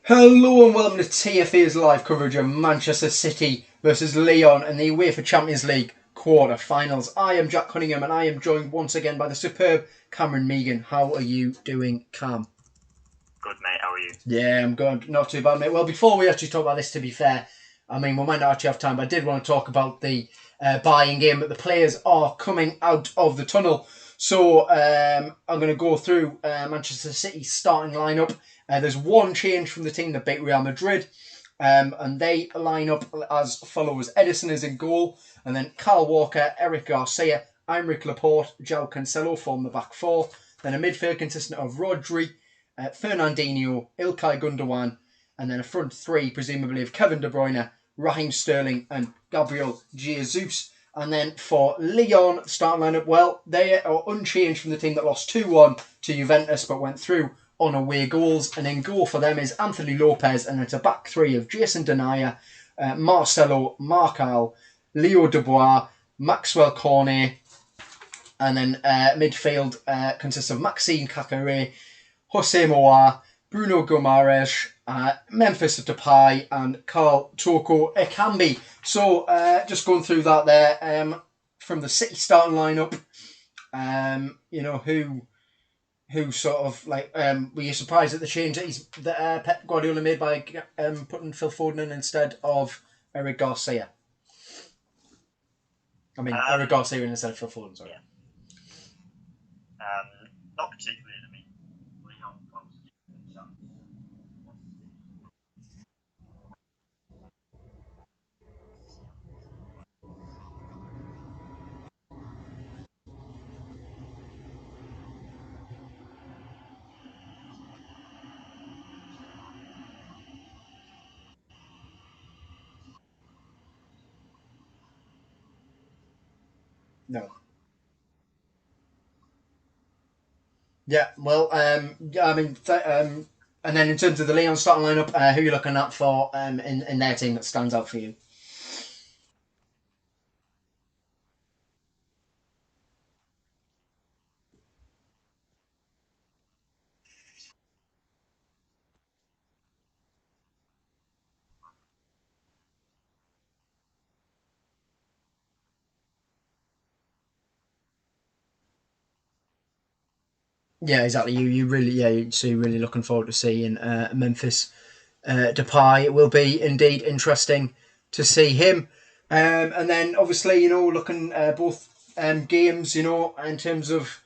Hello and welcome to TFA's live coverage of Manchester City versus Lyon in the UEFA Champions League quarter-finals. I am Jack Cunningham and I am joined once again by the superb Cameron Megan. How are you doing, Cam? Good, mate. How are you? Yeah, I'm good. Not too bad, mate. Well, before we actually talk about this, to be fair, I mean, we might not actually have time, but I did want to talk about the buying game, but the players are coming out of the tunnel. So I'm going to go through Manchester City's starting lineup. There's one change from the team that beat Real Madrid, and they line up as follows. Edison is in goal, and then Kyle Walker, Eric Garcia, Aymeric Laporte, João Cancelo form the back four. Then a midfield consistent of Rodri, Fernandinho, Ilkay Gundogan, and then a front three, presumably of Kevin De Bruyne, Raheem Sterling, and Gabriel Jesus. And then for Lyon, starting lineup, well, they are unchanged from the team that lost 2-1 to Juventus but went through on away goals. And in goal for them is Anthony Lopez, and it's a back three of Jason Denayer, Marcelo Marcal, Leo Dubois, Maxwell Cornet, and then midfield consists of Maxime Kakare, Jose Moa, Bruno Guimaraes, Memphis Depay, and Carl Toko Ekambi. So just going through that there, from the City starting lineup, who sort of like, were you surprised at the change that Pep Guardiola made by putting Phil Foden in instead of Eric Garcia? I mean, Eric Garcia instead of Phil Foden, sorry. Yeah. Not particularly. I mean, Lyon obviously given a chance. No. Yeah, well, I mean, and then in terms of the Lyon starting lineup, who are you looking at for in their team that stands out for you? Yeah, exactly. So you're really looking forward to seeing Memphis Depay. It will be indeed interesting to see him. And then obviously, looking both games, in terms of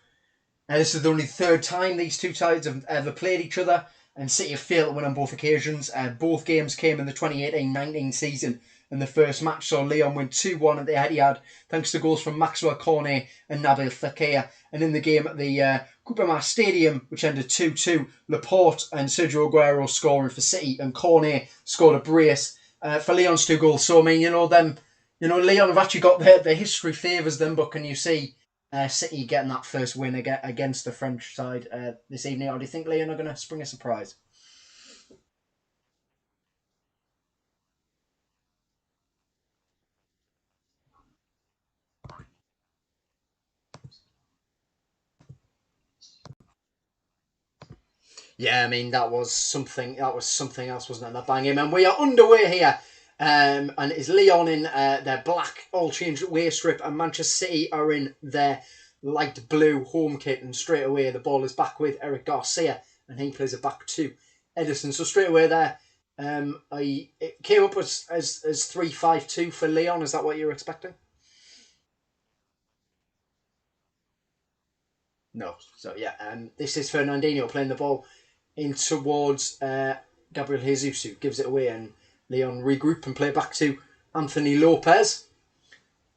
this is the only third time these two sides have ever played each other, and City have failed to win on both occasions. Both games came in the 2018-19 season. In the first match, saw Lyon win 2-1 at the Etihad, thanks to goals from Maxwell Cornet and Nabil Fekir. And in the game at the Groupama Stadium, which ended 2-2, Laporte and Sergio Aguero scoring for City, and Cornet scored a brace for Lyon's two goals. So, I mean, Lyon have actually got their history favours them, but can you see City getting that first win against the French side this evening? Or do you think Lyon are going to spring a surprise? Yeah, I mean that was something. That was something else, wasn't it? That banging, and we are underway here. And it's Lyon in their black all-changed away strip, and Manchester City are in their light blue home kit. And straight away, the ball is back with Eric Garcia, and he plays it back to Edison. So straight away there, it came up as 3-5-2 for Lyon. Is that what you were expecting? No. So yeah, this is Fernandinho playing the ball in towards Gabriel Jesus, who gives it away, and Lyon regroup and play back to Anthony Lopez.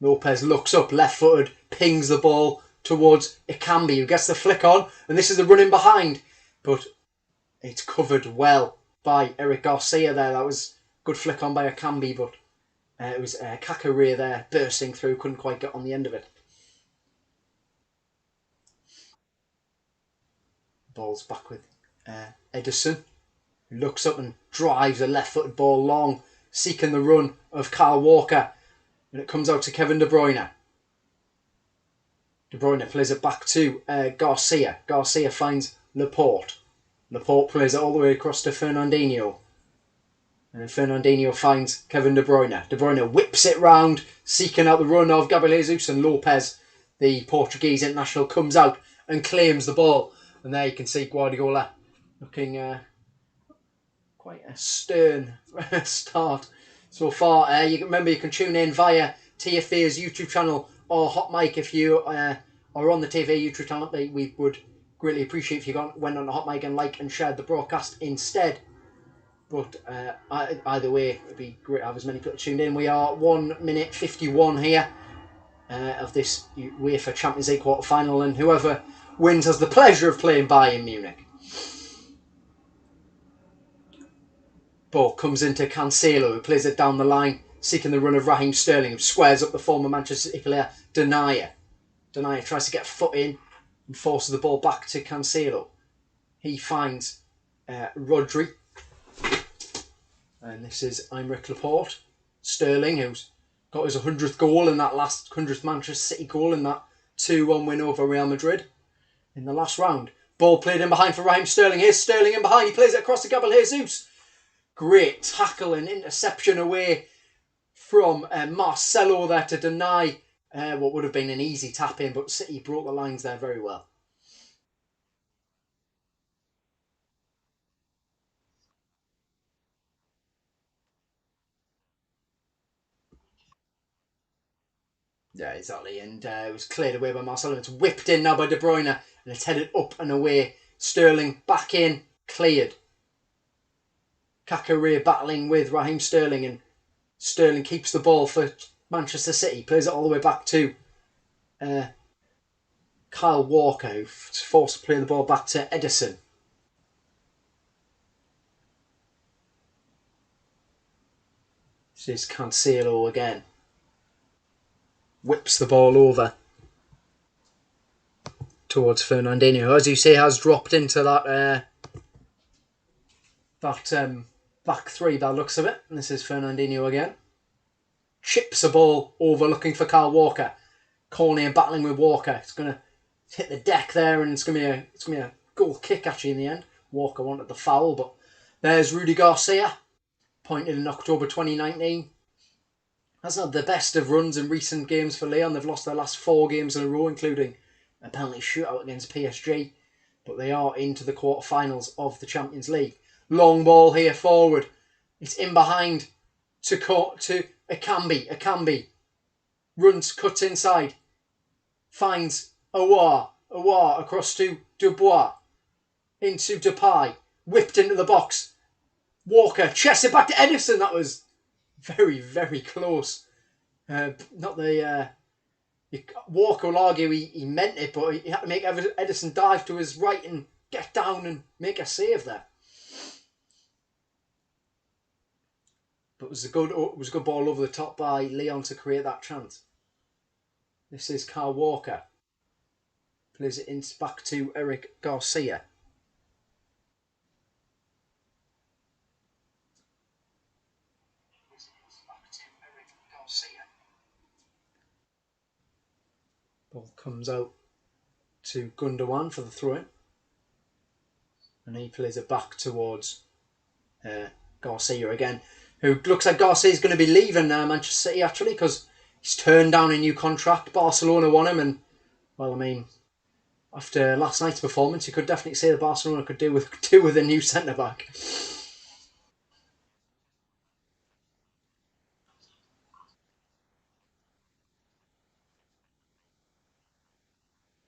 Lopez looks up, left-footed, pings the ball towards Ekambi, who gets the flick on, and this is the running behind, but it's covered well by Eric Garcia there. That was good flick on by Ekambi, but it was Kakare there bursting through, couldn't quite get on the end of it. Ball's back with Edison, who looks up and drives a left-footed ball long, seeking the run of Kyle Walker, and it comes out to Kevin De Bruyne. De Bruyne plays it back to Garcia. Garcia finds Laporte. Laporte plays it all the way across to Fernandinho. And then Fernandinho finds Kevin De Bruyne. De Bruyne whips it round, seeking out the run of Gabriel Jesus, and Lopez, the Portuguese international, comes out and claims the ball. And there you can see Guardiola looking quite a stern start so far. You can tune in via TFA's YouTube channel or Hot Mic if you are on the TFA YouTube channel. We would greatly appreciate if you went on the Hot Mic and liked and shared the broadcast instead. But either way, it'd be great to have as many people tuned in. We are 1 minute 51 here of this UEFA Champions League quarter final, and whoever wins has the pleasure of playing Bayern Munich. Ball comes into Cancelo, who plays it down the line, seeking the run of Raheem Sterling, who squares up the former Manchester City player Denier. Denier tries to get a foot in and forces the ball back to Cancelo. He finds Rodri. And this is Aymeric Laporte. Sterling, who's got his 100th goal in that last 100th Manchester City goal in that 2-1 win over Real Madrid in the last round. Ball played in behind for Raheem Sterling. Here's Sterling in behind. He plays it across to Gabriel Jesus. Great tackle and interception away from Marcelo there to deny what would have been an easy tap in, but City broke the lines there very well. Yeah, exactly. And it was cleared away by Marcelo. It's whipped in now by De Bruyne, and it's headed up and away. Sterling back in, cleared. Kakare battling with Raheem Sterling, and Sterling keeps the ball for Manchester City. Plays it all the way back to Kyle Walker, who's forced to play the ball back to Edison. This is Cancelo again. Whips the ball over towards Fernandinho, who, as you say, has dropped into that back three by the looks of it. And this is Fernandinho again. Chips a ball over looking for Kyle Walker. Cornet battling with Walker. It's going to hit the deck there, and it's going to be a goal kick actually in the end. Walker wanted the foul, but there's Rudy Garcia, appointed in October 2019. Hasn't had the best of runs in recent games for Lyon. They've lost their last 4 games in a row, including a penalty shootout against PSG. But they are into the quarterfinals of the Champions League. Long ball here forward. It's in behind to Akambi. Akambi runs, cuts inside. Finds Aouar. Aouar across to Dubois. Into Depay. Whipped into the box. Walker chests it back to Edison. That was very, very close. Walker will argue he meant it, but he had to make Edison dive to his right and get down and make a save there. But it was a good ball over the top by Lyon to create that chance. This is Kyle Walker. Plays it back to Eric Garcia. Ball comes out to Gundogan for the throw-in. And he plays it back towards Garcia again, who looks like Garcia is going to be leaving Manchester City actually, because he's turned down a new contract. Barcelona want him, and well, I mean, after last night's performance, you could definitely say that Barcelona could do with a new centre back.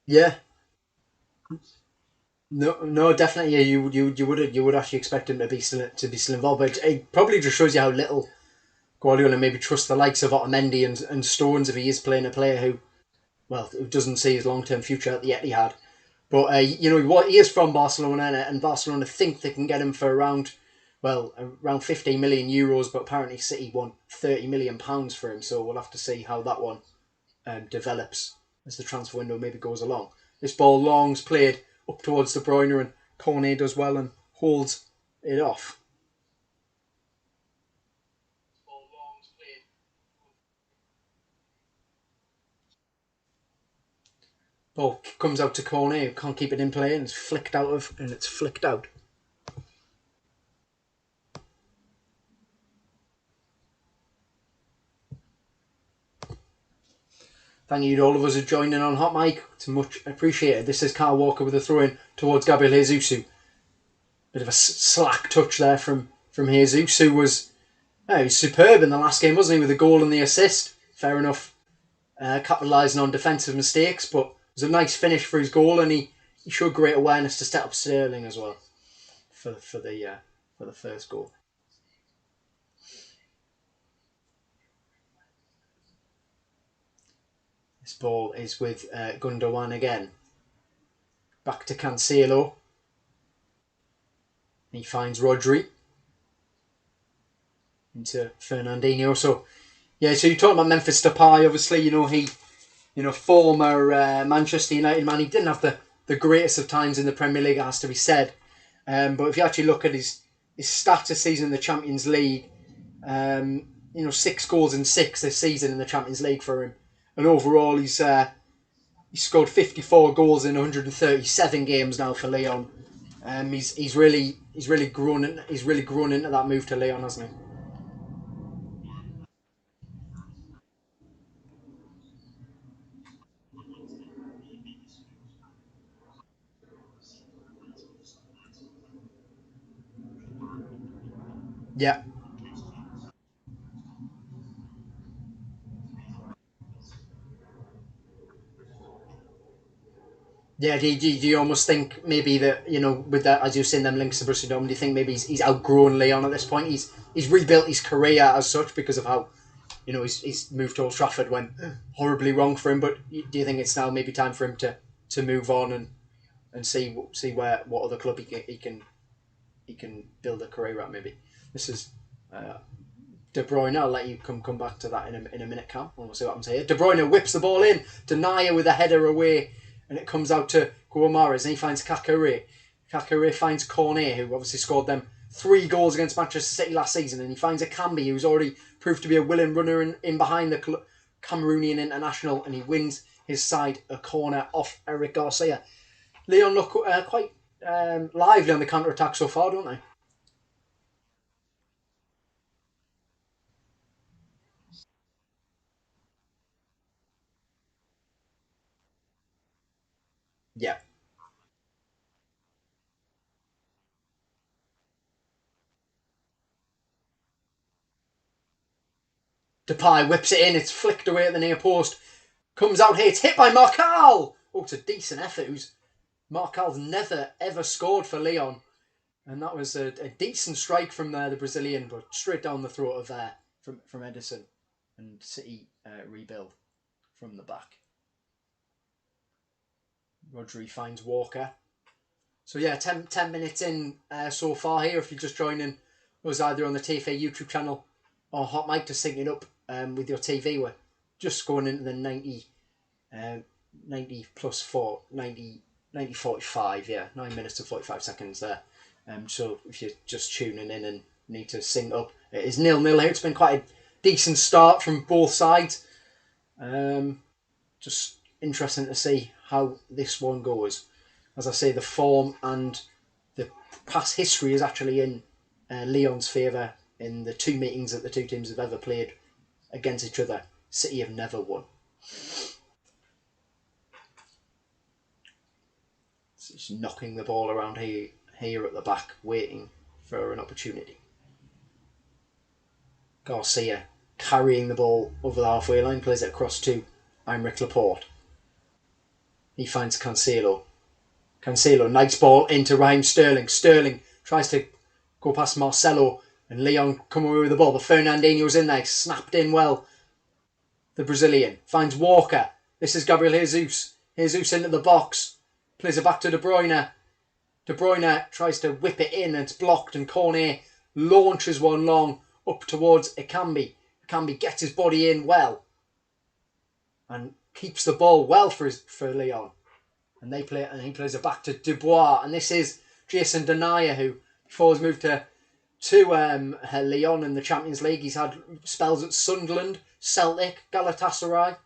Yeah. No, definitely. Yeah, you would actually expect him to be still involved, but it probably just shows you how little Guardiola maybe trusts the likes of Otamendi and Stones if he is playing a player who doesn't see his long term future at the Etihad. But he is from Barcelona, and Barcelona think they can get him for around 15 million euros, but apparently City want £30 million for him. So we'll have to see how that one develops as the transfer window maybe goes along. This ball long's played up towards De Bruyne, and Cornet does well and holds it off. Ball comes out to Cornet, who can't keep it in play, and it's flicked out. Thank you to all of us who joined in on Hot Mic. It's much appreciated. This is Carl Walker with a throw-in towards Gabriel Jesus. Bit of a slack touch there from Jesus, who was superb in the last game, wasn't he, with the goal and the assist. Fair enough, capitalising on defensive mistakes, but it was a nice finish for his goal, and he showed great awareness to step up Sterling as well for the first goal. This ball is with Gundogan again. Back to Cancelo. He finds Rodri into Fernandinho. So you're talking about Memphis Depay. Obviously, he, former Manchester United man. He didn't have the greatest of times in the Premier League, it has to be said. But if you actually look at his stats this season in the Champions League, 6 goals in 6 this season in the Champions League for him, and overall he scored 54 goals in 137 games now for Lyon. He's really grown into that move to Lyon, hasn't he? Yeah. Yeah, do you almost think maybe that, with that, as you're saying, them links to Borussia Dortmund, do you think maybe he's outgrown Leon at this point? He's rebuilt his career as such because of how, he's moved to Old Trafford went horribly wrong for him. But do you think it's now maybe time for him to move on and see what other club he can build a career at? Maybe this is De Bruyne. I'll let you come back to that in a minute, Cam. We'll see what happens here. De Bruyne whips the ball in. Denier with a header away. And it comes out to Guimaraes, and he finds Kakare. Kakare finds Cornet, who obviously scored them 3 goals against Manchester City last season. And he finds Akambi, who's already proved to be a willing runner in behind the Cameroonian international. And he wins his side a corner off Eric Garcia. Lyon look quite lively on the counter-attack so far, don't they? Yeah. Depay whips it in. It's flicked away at the near post. Comes out here. It's hit by Marcal. Oh, it's a decent effort. Marcal's never, ever scored for Lyon. And that was a decent strike from the Brazilian, but straight down the throat of from Edison. And City rebuild from the back. Rodri finds Walker. So yeah, 10 minutes in so far here. If you're just joining us either on the TFA YouTube channel or Hot Mic, just syncing up with your TV. We're just going into the 90 plus 4, 90 45, yeah, 9 minutes to 45 seconds there. So if you're just tuning in and need to sync up, it is 0-0 here. It's been quite a decent start from both sides. Just interesting to see how this one goes. As I say, the form and the past history is actually in Lyon's favour in the 2 meetings that the 2 teams have ever played against each other. City have never won. So just knocking the ball around here at the back, waiting for an opportunity. Garcia carrying the ball over the halfway line, plays it across to Aymeric Laporte. He finds Cancelo. Nice ball into Raheem Sterling. Sterling tries to go past Marcelo, and Lyon come away with the ball, but Fernandinho's in there, snapped in well. The Brazilian finds Walker. This is Gabriel Jesus. Jesus into the box, plays it back to De Bruyne. De Bruyne tries to whip it in, and it's blocked, and Cornet launches one long up towards Akambi. Akambi gets his body in well and keeps the ball well for Lyon. And he plays it back to Dubois, and this is Jason Denier, who before has moved to Lyon in the Champions League. He's had spells at Sunderland, Celtic, Galatasaray,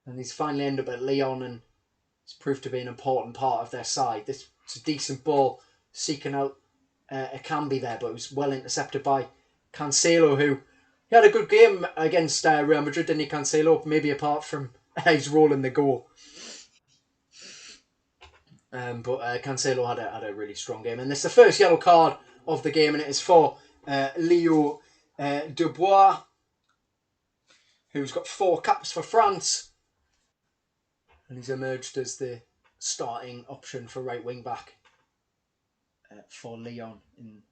and he's finally ended up at Lyon, and it's proved to be an important part of their side. This is a decent ball seeking out Akambi there, but it was well intercepted by Cancelo, who he had a good game against Real Madrid, didn't he, Cancelo? Maybe apart from he's rolling the goal. But Cancelo had a really strong game. And this is the first yellow card of the game, and it is for Leo Dubois, who's got 4 caps for France. And he's emerged as the starting option for right wing back for Lyon in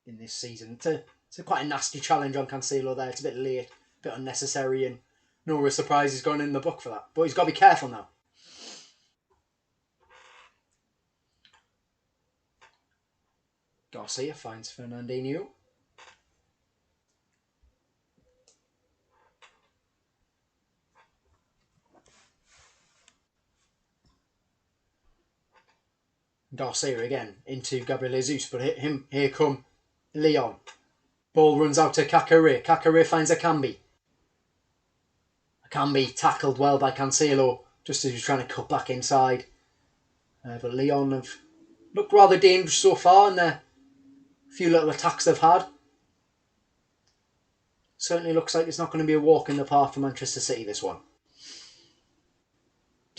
this season. It's quite a nasty challenge on Cancelo there. It's a bit late, a bit unnecessary, and no real surprise he's gone in the book for that. But he's got to be careful now. Garcia finds Fernandinho. Garcia again into Gabriel Jesus, but here come Lyon. Ball runs out to Kakare. Kakare finds Akambi. Akambi tackled well by Cancelo just as he was trying to cut back inside. But Lyon have looked rather dangerous so far in the few little attacks they've had. Certainly looks like it's not going to be a walk in the park for Manchester City, this one.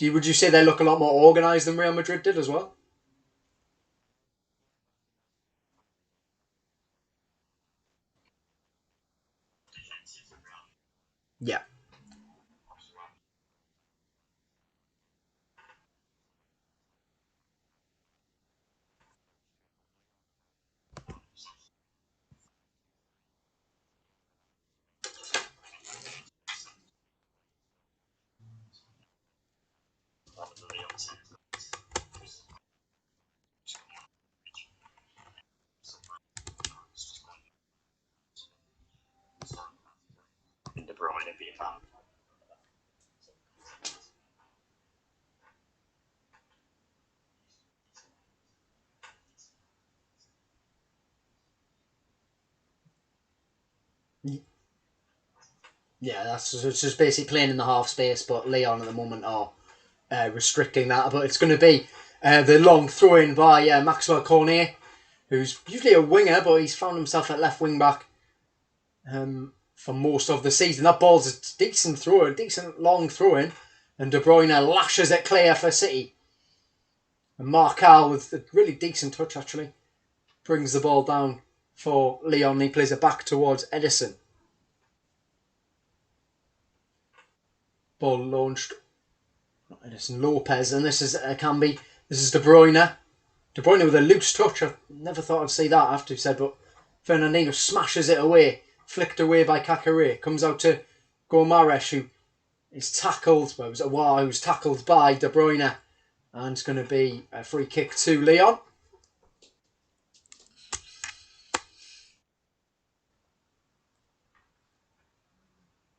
Would you say they look a lot more organised than Real Madrid did as well? Yeah. De Bruyne being back. Yeah, that's just basically playing in the half space, but Lyon at the moment are restricting that. But it's going to be the long throw-in by Maxwell Cornet, who's usually a winger, but he's found himself at left wing back for most of the season. That ball's a decent throw, a decent long throw-in, and De Bruyne lashes it clear for City. And Marcal with a really decent touch, actually, brings the ball down for Lyon. He plays it back towards Edison. Ball launched. Edison Lopez, and this is Akambi. This is De Bruyne. De Bruyne with a loose touch. I never thought I'd see that, I have to say, but Fernandinho smashes it away. Flicked away by Kakare. Comes out to Gomaresh, who is tackled. Well, it was Aouar who was tackled by De Bruyne. And it's going to be a free kick to Lyon.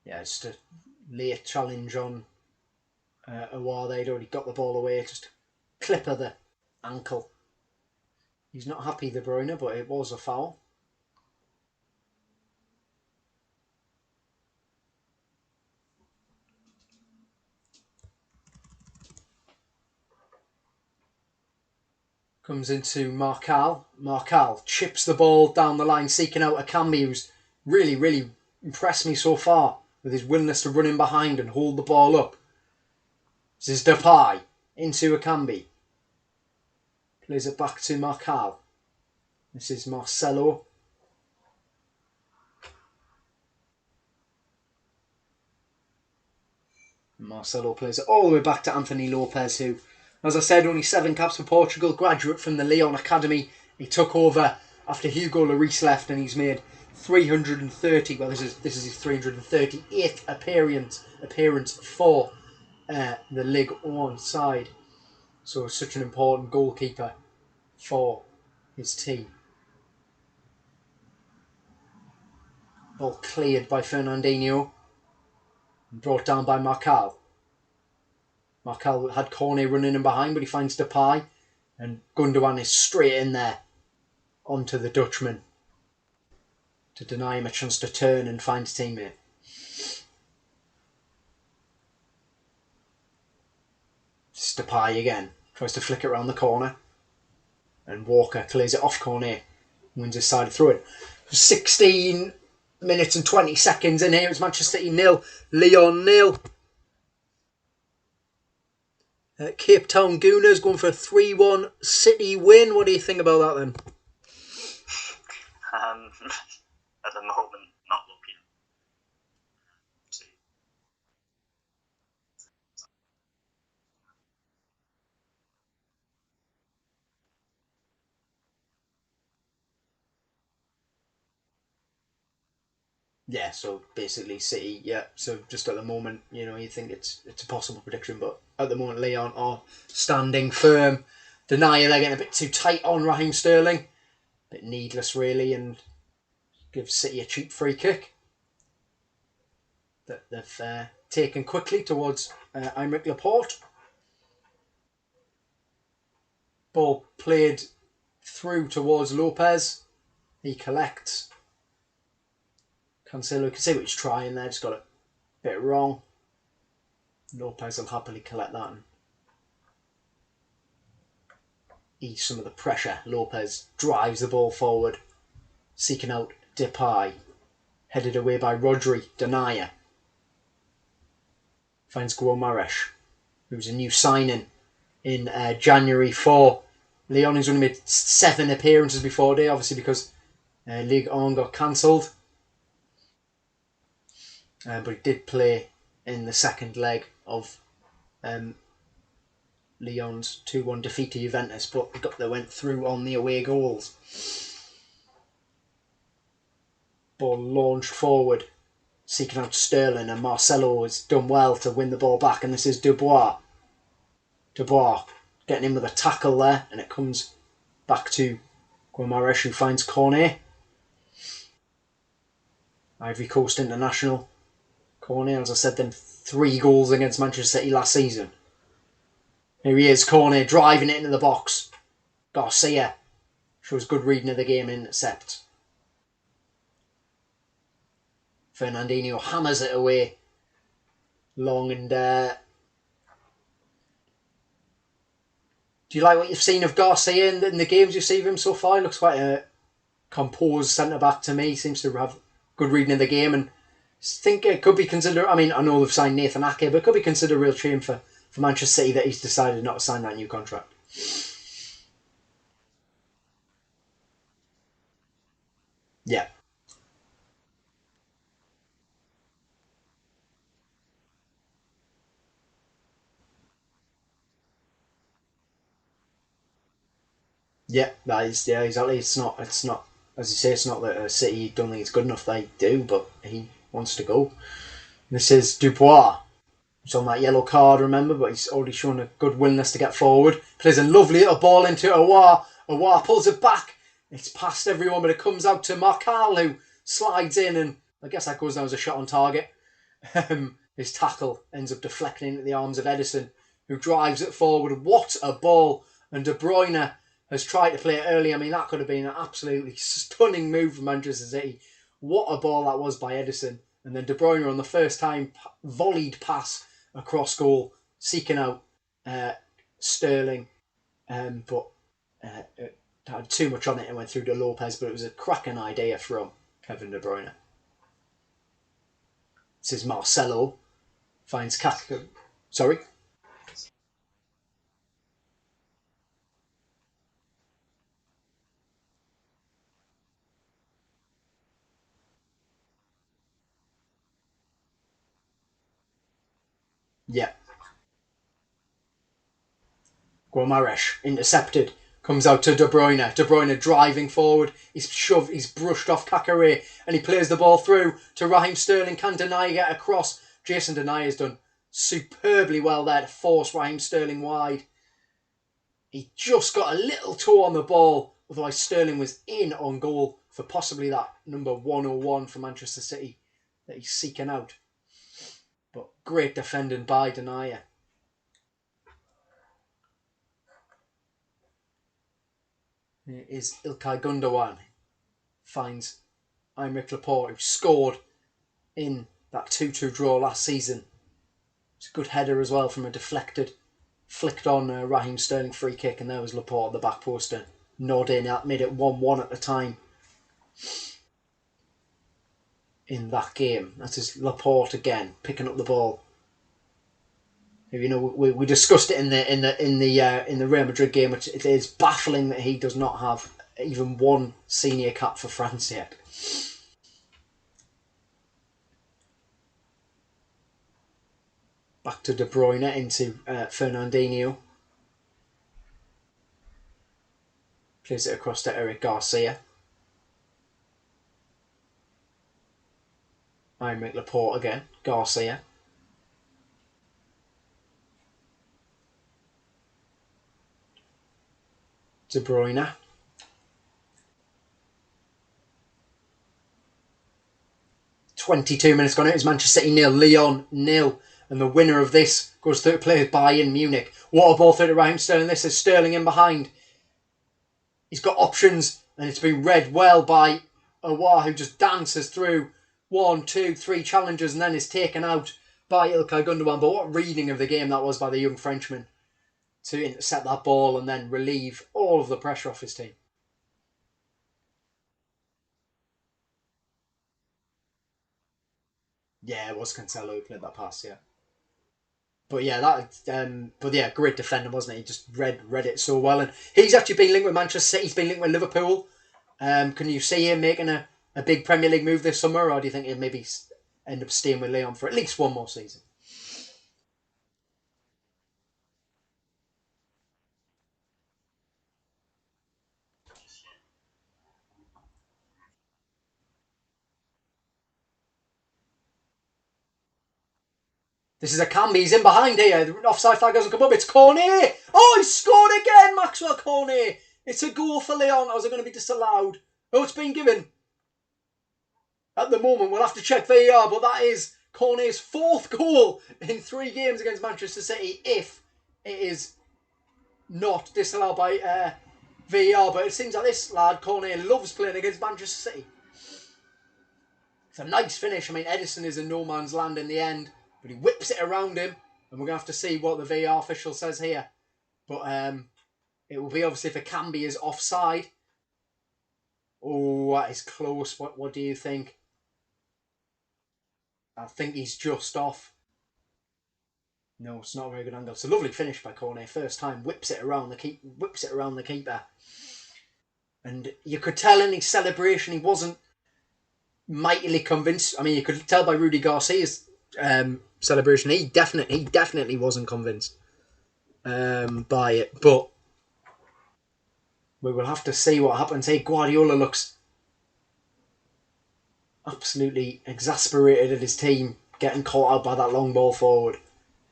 Yeah, just a late challenge on Aouar. They'd already got the ball away. Just a clip of the ankle. He's not happy, De Bruyne, but it was a foul. Comes into Marcal. Marcal chips the ball down the line, seeking out Akambi, who's really, really impressed me so far with his willingness to run in behind and hold the ball up. This is Depay into Akambi. Plays it back to Marcal. This is Marcelo. Marcelo plays it all the way back to Anthony Lopez, who, as I said, only 7 caps for Portugal, graduate from the Lyon Academy. He took over after Hugo Lloris left, and he's made 330. Well, this is his 338th appearance for the Ligue 1 side. So such an important goalkeeper for his team. Ball cleared by Fernandinho. Brought down by Marcal. Marcal had Cornet running in behind, but he finds Depay. And Gundogan is straight in there onto the Dutchman to deny him a chance to turn and find his teammate. It's Depay again. Tries to flick it around the corner. And Walker clears it off Cornet. Wins his side through it. 16 minutes and 20 seconds in here. It's Manchester City 0, Lyon 0. Cape Town Gooners going for a 3-1 City win. What do you think about that then? At the moment, not looking. Yeah, so basically City, yeah. So just at the moment, you think it's a possible prediction, but at the moment Lyon are standing firm. Denier, they're getting a bit too tight on Raheem Sterling. A bit needless really, and gives City a cheap free kick that they've taken quickly towards Olympique Lyon. Ball played through towards Lopez. He collects. Cancelo, you can see what he's trying there, just got it a bit wrong. Lopez will happily collect that and ease some of the pressure. Lopez drives the ball forward, seeking out Depay. Headed away by Rodri. Denier finds Guimaraes, who's a new signing in January for Lyon. He's only made 7 appearances before today, obviously because Ligue 1 got cancelled. But he did play in the second leg of Lyon's 2-1 defeat to Juventus, but they went through on the away goals. Ball launched forward, seeking out Sterling, and Marcelo has done well to win the ball back, and this is Dubois. Dubois getting in with a tackle there, and it comes back to Guimaraes, who finds Cornet. Ivory Coast international. Cornet, as I said, them 3 goals against Manchester City last season. Here he is, Cornet, driving it into the box. Garcia shows good reading of the game and intercept. Fernandinho hammers it away. Long and... do you like what you've seen of Garcia in the games you've seen of him so far? He looks quite a composed centre-back to me. He seems to have good reading of the game, and I think it could be considered... I mean, I know they've signed Nathan Ake, but it could be considered a real shame for Manchester City that he's decided not to sign that new contract. Yeah. Yeah, that is, yeah, exactly. It's not, as you say, it's not that City don't think it's good enough. They do, but he wants to go. This is Dubois. He's on that yellow card, remember, but he's already shown a good willingness to get forward. Plays a lovely little ball into Aouar. Aouar pulls it back. It's past everyone, but it comes out to Marcal, who slides in, and I guess that goes down as a shot on target. His tackle ends up deflecting into the arms of Edison, who drives it forward. What a ball! And De Bruyne has tried to play it early. I mean, that could have been an absolutely stunning move from Manchester City. What a ball that was by Edison. And then De Bruyne on the first time volleyed pass across goal, seeking out Sterling. But it had too much on it and went through to Lopez, but it was a cracking idea from Kevin De Bruyne. This is Marcelo. Finds Kaká. Sorry? Yeah. Guimaraes intercepted. Comes out to De Bruyne. De Bruyne driving forward. He's brushed off Kaká, and he plays the ball through to Raheem Sterling. Can Denier get across? Jason Denier has done superbly well there to force Raheem Sterling wide. He just got a little toe on the ball, otherwise Sterling was in on goal for possibly that number 101 for Manchester City that he's seeking out. But great defending by Denier. Here is Ilkay Gundogan. Finds Aymeric Laporte, who scored in that 2-2 draw last season. It's a good header as well from a deflected, flicked on Raheem Sterling free kick, and there was Laporte at the back post and nodding. That made it 1-1 at the time. in that game. That is Laporte again picking up the ball. You know, we discussed it in the Real Madrid game, which it is baffling that he does not have even one senior cap for France yet. Back to De Bruyne into Fernandinho. Plays it across to Eric Garcia. I make Laporte again. Garcia. De Bruyne. "22 minutes gone out. It's Manchester City 0, Lyon 0. And the winner of this goes to play Bayern Munich. What a ball through to Raheem Sterling. This is Sterling in behind. He's got options, and it's been read well by Aouar, who just dances through 1, 2, 3 challenges and then is taken out by Ilkay Gundogan. But what reading of the game that was by the young Frenchman to intercept that ball and then relieve all of the pressure off his team. Yeah, it was Cancelo who played that pass, yeah. But yeah, great defender, wasn't he? He just read it so well, and he's actually been linked with Manchester City. He's been linked with Liverpool. Can you see him making a big Premier League move this summer, or do you think he'll maybe end up staying with Lyon for at least one more season? This is a Camby. He's in behind here. The offside flag doesn't come up. It's Cornet. Oh, he scored again, Maxwell Cornet. It's a goal for Lyon. Or is it going to be disallowed? Oh, it's been given. At the moment, we'll have to check VAR, but that is Cornet's 4th goal in 3 games against Manchester City if it is not disallowed by VAR. But it seems like this lad, Cornet, loves playing against Manchester City. It's a nice finish. I mean, Edison is in no man's land in the end, but he whips it around him, and we're going to have to see what the VAR official says here. But it will be obviously if Akanbi is offside. Oh, that is close. What do you think? I think he's just off. No, it's not a very good angle. It's a lovely finish by Cornet. First time, whips it around the keeper. And you could tell in his celebration he wasn't mightily convinced. I mean, you could tell by Rudy Garcia's celebration he definitely wasn't convinced by it. But we will have to see what happens. Hey, Guardiola looks absolutely exasperated at his team getting caught out by that long ball forward.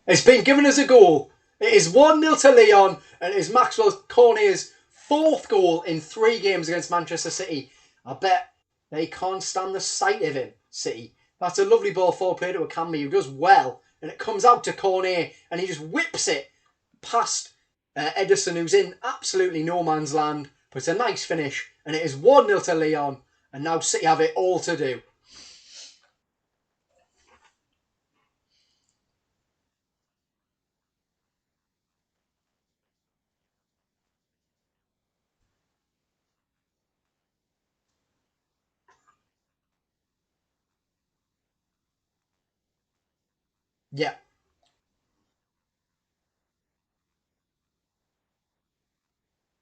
It's been given as a goal. It is 1-0 to Lyon, and it is Maxwell Cornet's 4th goal in 3 games against Manchester City. I bet they can't stand the sight of him, City. That's a lovely ball forward play to Akanbi, who does well, and it comes out to Cornet, and he just whips it past Edison, who's in absolutely no man's land. But it's a nice finish, and it is 1-0 to Lyon, and now City have it all to do. Yeah.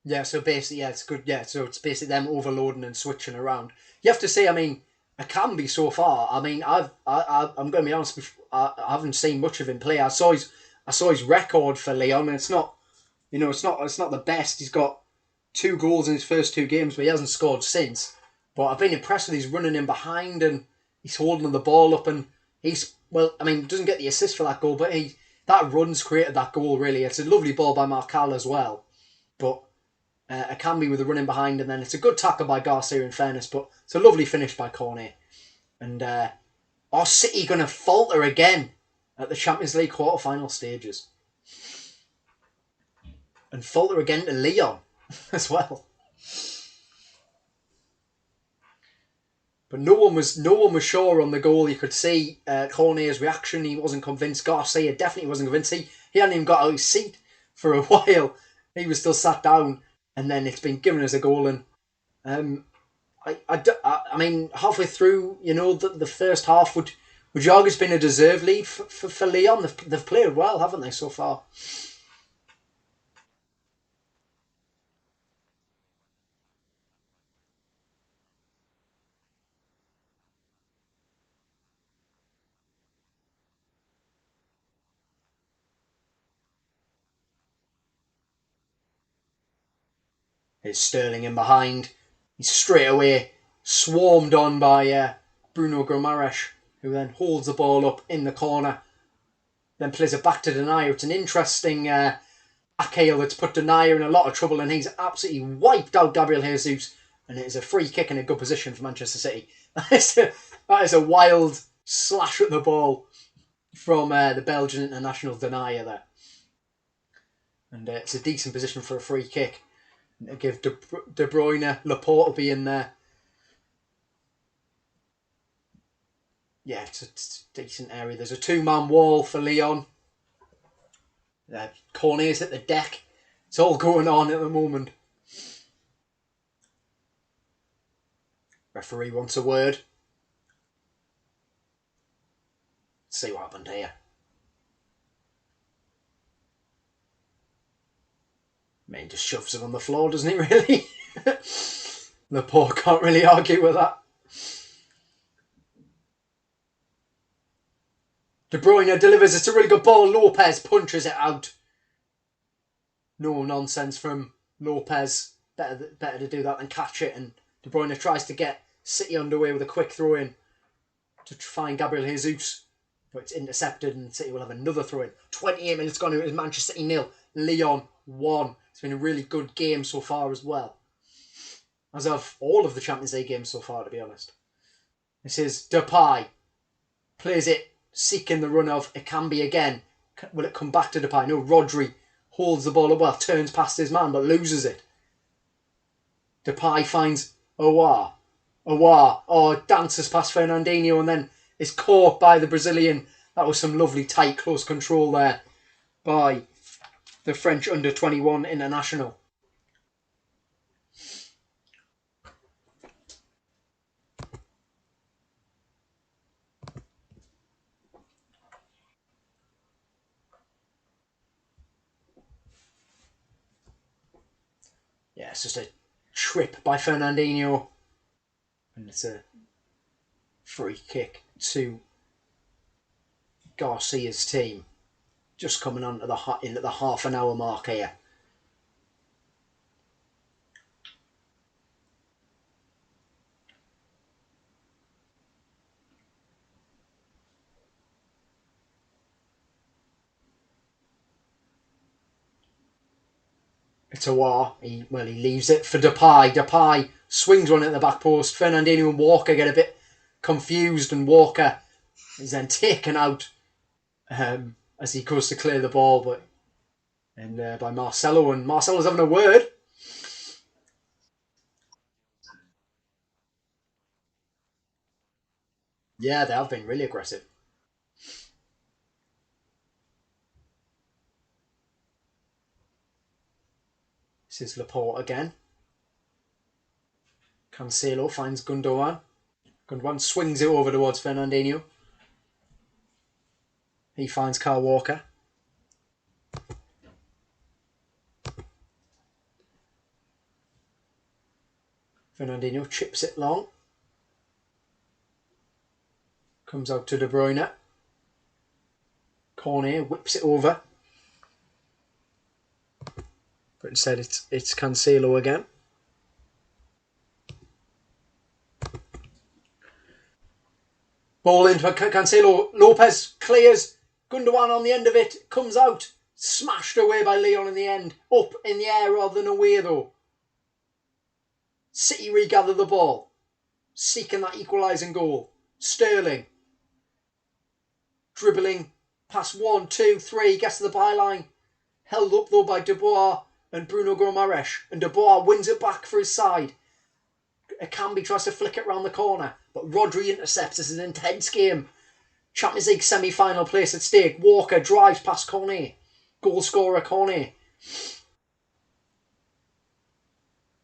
Yeah, so basically, yeah, it's good. Yeah, so it's basically them overloading and switching around. You have to say, I mean, it can be so far. I mean, I'm going to be honest. I haven't seen much of him play. I saw his record for Lyon, and it's not, it's not the best. He's got 2 goals in his first 2 games, but he hasn't scored since. But I've been impressed with his running in behind, and he's holding the ball up, and I mean, doesn't get the assist for that goal, but that run's created that goal. Really, it's a lovely ball by Marcal as well, but. Akanbi with the running behind, and then it's a good tackle by Garcia in fairness, but it's a lovely finish by Cornet. And are City going to falter again at the Champions League quarter-final stages? And falter again to Lyon as well. But no one was sure on the goal. You could see Cornet's reaction. He wasn't convinced. Garcia definitely wasn't convinced. He hadn't even got out of his seat for a while. He was still sat down. And then it's been given as a goal, and I mean, halfway through, the first half, would you argue it's been a deserved lead for Lyon? They've played well, haven't they, so far? It's Sterling in behind. He's straight away swarmed on by Bruno Guimaraes, who then holds the ball up in the corner, then plays it back to Denayer. It's an interesting Akale that's put Denayer in a lot of trouble, and he's absolutely wiped out Gabriel Jesus, and it is a free kick in a good position for Manchester City. That is a wild slash at the ball from the Belgian international Denayer there. And it's a decent position for a free kick. Give De Bruyne, Laporte will be in there. Yeah, it's a decent area. There's a two-man wall for Lyon. Cornet's at the deck. It's all going on at the moment. Referee wants a word. Let's see what happened here. Man just shoves him on the floor, doesn't he, really? Laporte can't really argue with that. De Bruyne delivers. It's a really good ball. Lopez punches it out. No nonsense from Lopez. Better to do that than catch it. And De Bruyne tries to get City underway with a quick throw in to find Gabriel Jesus. But it's intercepted and City will have another throw in. 28 minutes gone. It was Manchester City 0. Lyon 1. It's been a really good game so far as well. As of all of the Champions League games so far, to be honest. This is Depay. Plays it, seeking the run of Ekambi again. Will it come back to Depay? No, Rodri holds the ball up well, turns past his man, but loses it. Depay finds Aouar. Dances past Fernandinho and then is caught by the Brazilian. That was some lovely tight, close control there by the French under-21 international. Yeah, it's just a trip by Fernandinho. And it's a free kick to Garcia's team. Just coming on to into the half an hour mark here. It's Aouar. He leaves it for Depay. Depay swings one at the back post. Fernandinho and Walker get a bit confused, and Walker is then taken out as he goes to clear the ball, by Marcelo, and Marcelo's having a word. Yeah, they have been really aggressive. This is Laporte again. Cancelo finds Gundogan. Gundogan swings it over towards Fernandinho. He finds Kyle Walker. Fernandinho chips it long. Comes out to De Bruyne. Cornet whips it over. But instead it's Cancelo again. Ball in for Cancelo. Lopez clears. Gundogan on the end of it. Comes out. Smashed away by Lyon in the end. Up in the air rather than away though. City regather the ball. Seeking that equalising goal. Sterling. Dribbling past 1, 2, 3. Gets to the byline. Held up though by Dubois and Bruno Guimaraes. And Dubois wins it back for his side. Ekambi tries to flick it round the corner, but Rodri intercepts. This is an intense game. Champions League semi-final place at stake. Walker drives past Cornet. Goal scorer Cornet.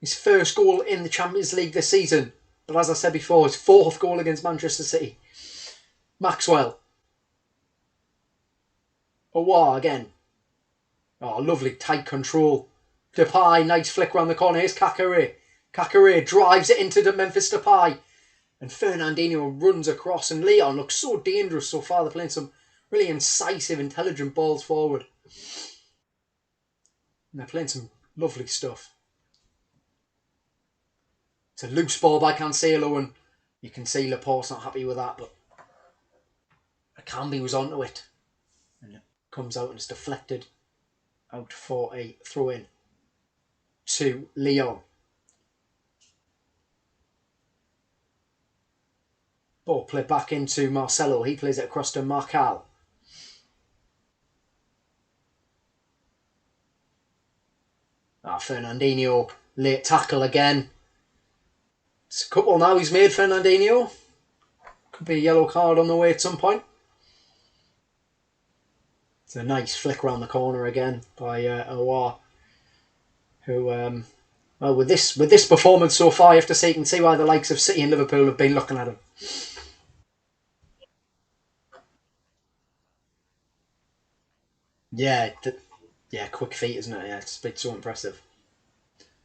His first goal in the Champions League this season. But as I said before, his 4th goal against Manchester City. Maxwell. Aouar again. Oh, lovely tight control. Depay, nice flick round the corner. Here's Caqueret. Caqueret drives it into the Memphis Depay. And Fernandinho runs across. And Lyon looks so dangerous so far. They're playing some really incisive, intelligent balls forward. And they're playing some lovely stuff. It's a loose ball by Cancelo. And you can see Laporte's not happy with that. But Akambi was onto it. And it comes out and it's deflected out for a throw-in to Lyon. Ball played back into Marcelo. He plays it across to Marcal. Fernandinho, late tackle again. It's a couple now he's made, Fernandinho. Could be a yellow card on the way at some point. It's a nice flick around the corner again by Aouar, who, well, with this performance so far, you have to say, you can see why the likes of City and Liverpool have been looking at him. Yeah, quick feet, isn't it? Yeah, it's been so impressive.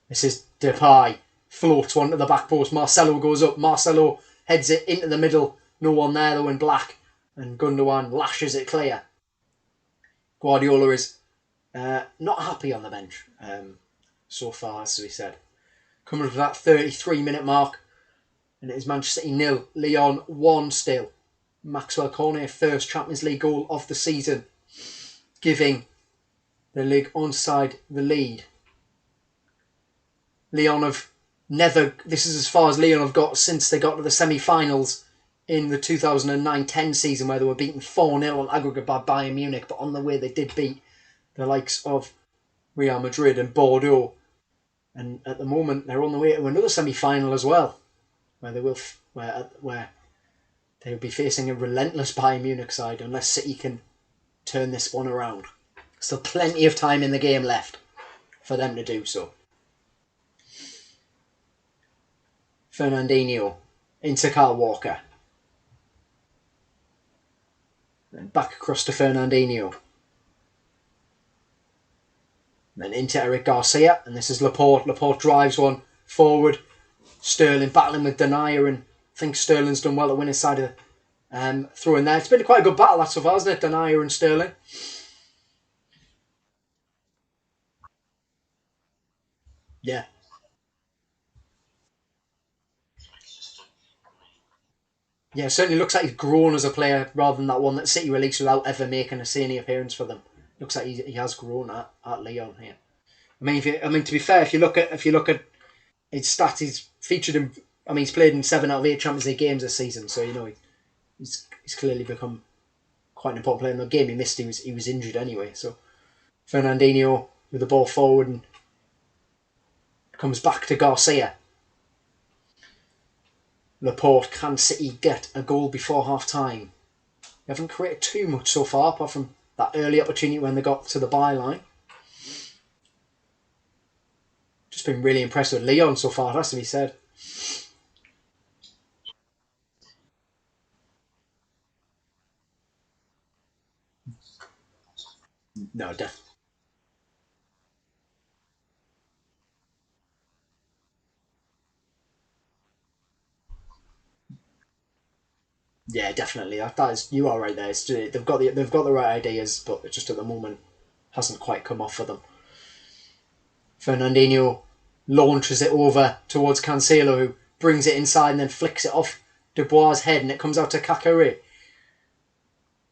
This is Depay, floats one to the back post. Marcelo goes up. Marcelo heads it into the middle. No one there though in black. And Gundogan lashes it clear. Guardiola is not happy on the bench so far, as we said. Coming up to that 33-minute mark. And it is Manchester City 0, Lyon 1 still. Maxwell Cornet, first Champions League goal of the season, giving the Ligue onside the lead. Lyon have never... This is as far as Lyon have got since they got to the semi-finals in the 2009-10 season, where they were beaten 4-0 on aggregate by Bayern Munich, but on the way they did beat the likes of Real Madrid and Bordeaux. And at the moment, they're on the way to another semi-final as well, where they will... where they will be facing a relentless Bayern Munich side unless City can turn this one around. Still plenty of time in the game left for them to do so. Fernandinho into Kyle Walker. Then back across to Fernandinho. Then into Eric Garcia. And this is Laporte. Laporte drives one forward. Sterling battling with Denier, and I think Sterling's done well to win his side of throw in there. It's been quite a good battle that so far, hasn't it? Denier and Sterling. Yeah. Yeah, it certainly looks like he's grown as a player rather than that one that City released without ever making a any appearance for them. Looks like he has grown at Lyon here. I mean, to be fair, if you look at his stats, he's featured in. I mean, he's played in 7 out of 8 Champions League games this season, so you know he's clearly become quite an important player. In the game he missed, he was injured anyway. So Fernandinho with the ball forward and comes back to Garcia. Laporte, can City get a goal before half time? They haven't created too much so far, apart from that early opportunity when they got to the byline. Just been really impressed with Lyon so far, it has to be said. No, definitely. Yeah, definitely. That is, you are right there. They've got the right ideas, but it just at the moment hasn't quite come off for them. Fernandinho launches it over towards Cancelo, who brings it inside and then flicks it off Dubois' head, and it comes out to Caqueret.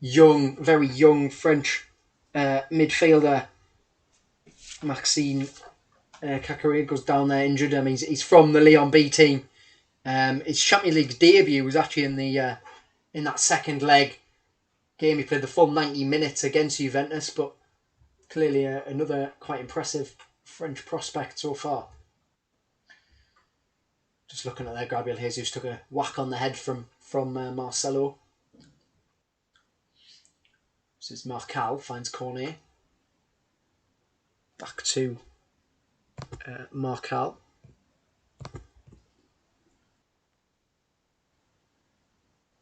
Very young French midfielder Maxime Caqueret goes down there injured. I mean, he's from the Lyon B team. His Champions League debut was actually in that second leg game. He played the full 90 minutes against Juventus, but clearly another quite impressive French prospect so far. Just looking at there, Gabriel Jesus took a whack on the head from Marcelo. This is Marcal, finds Cornet. Back to Marcal.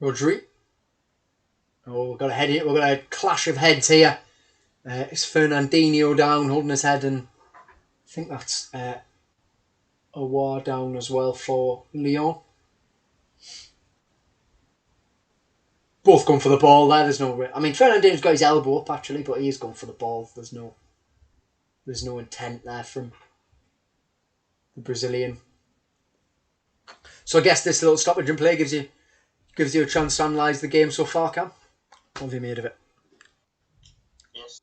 Rodri. Oh, we've got a clash of heads here. It's Fernandinho down, holding his head, and I think that's Aouar down as well for Lyon. Both going for the ball there. There's no. I mean, Fernandinho's got his elbow up actually, but he is going for the ball. There's no intent there from the Brazilian. So I guess this little stoppage in play gives you a chance to analyse the game so far, Cam. What have you made of it? Yes.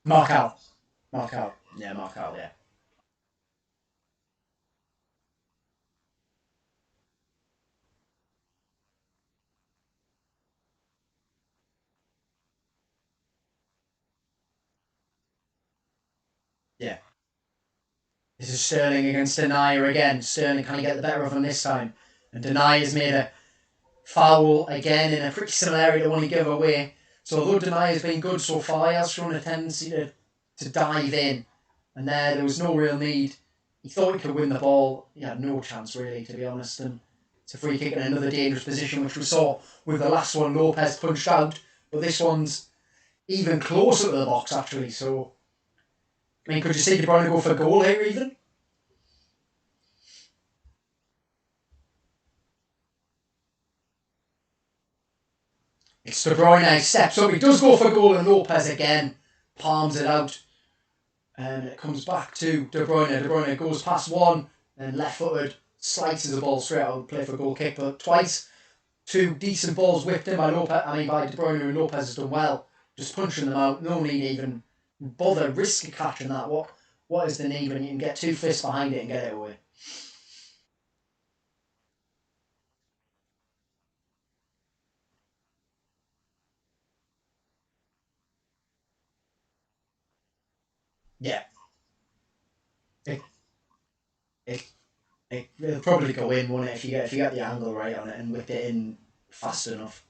Marcal. Yeah, Marcal, yeah. Yeah. This is Sterling against Denier again. Sterling can't get the better of him this time. And Denier's made a foul again in a pretty similar area to one he gave away. So although Denier's been good so far, he has shown a tendency to dive in. And there was no real need. He thought he could win the ball. He had no chance really, to be honest. And it's a free kick in another dangerous position, which we saw with the last one. Lopez punched out. But this one's even closer to the box, actually. So, I mean, could you see De Bruyne go for a goal here even? It's De Bruyne, steps up, he does go for goal, and Lopez again palms it out. And it comes back to De Bruyne. De Bruyne goes past one, and left-footed, slices the ball straight out, play for a goal kick, but twice, two decent balls whipped in by by De Bruyne, and Lopez has done well, just punching them out, no need even bother risk catching that. What is the need when you can get two fists behind it and get it away? Yeah. It, it, it'll probably go in, won't it, if you get the angle right on it and whip it in fast enough.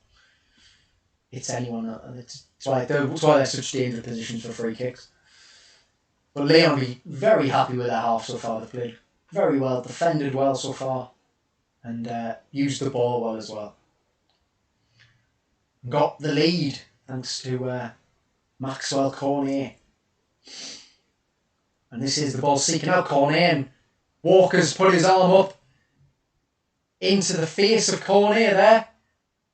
It's anyone. That's why they're such dangerous positions for free kicks. But Lyon be very happy with their half so far. They've played very well, defended well so far, and used the ball well as well. Got the lead thanks to Maxwell Cornet. And this is the ball seeking out Cornet, and Walker's put his arm up into the face of Cornet there.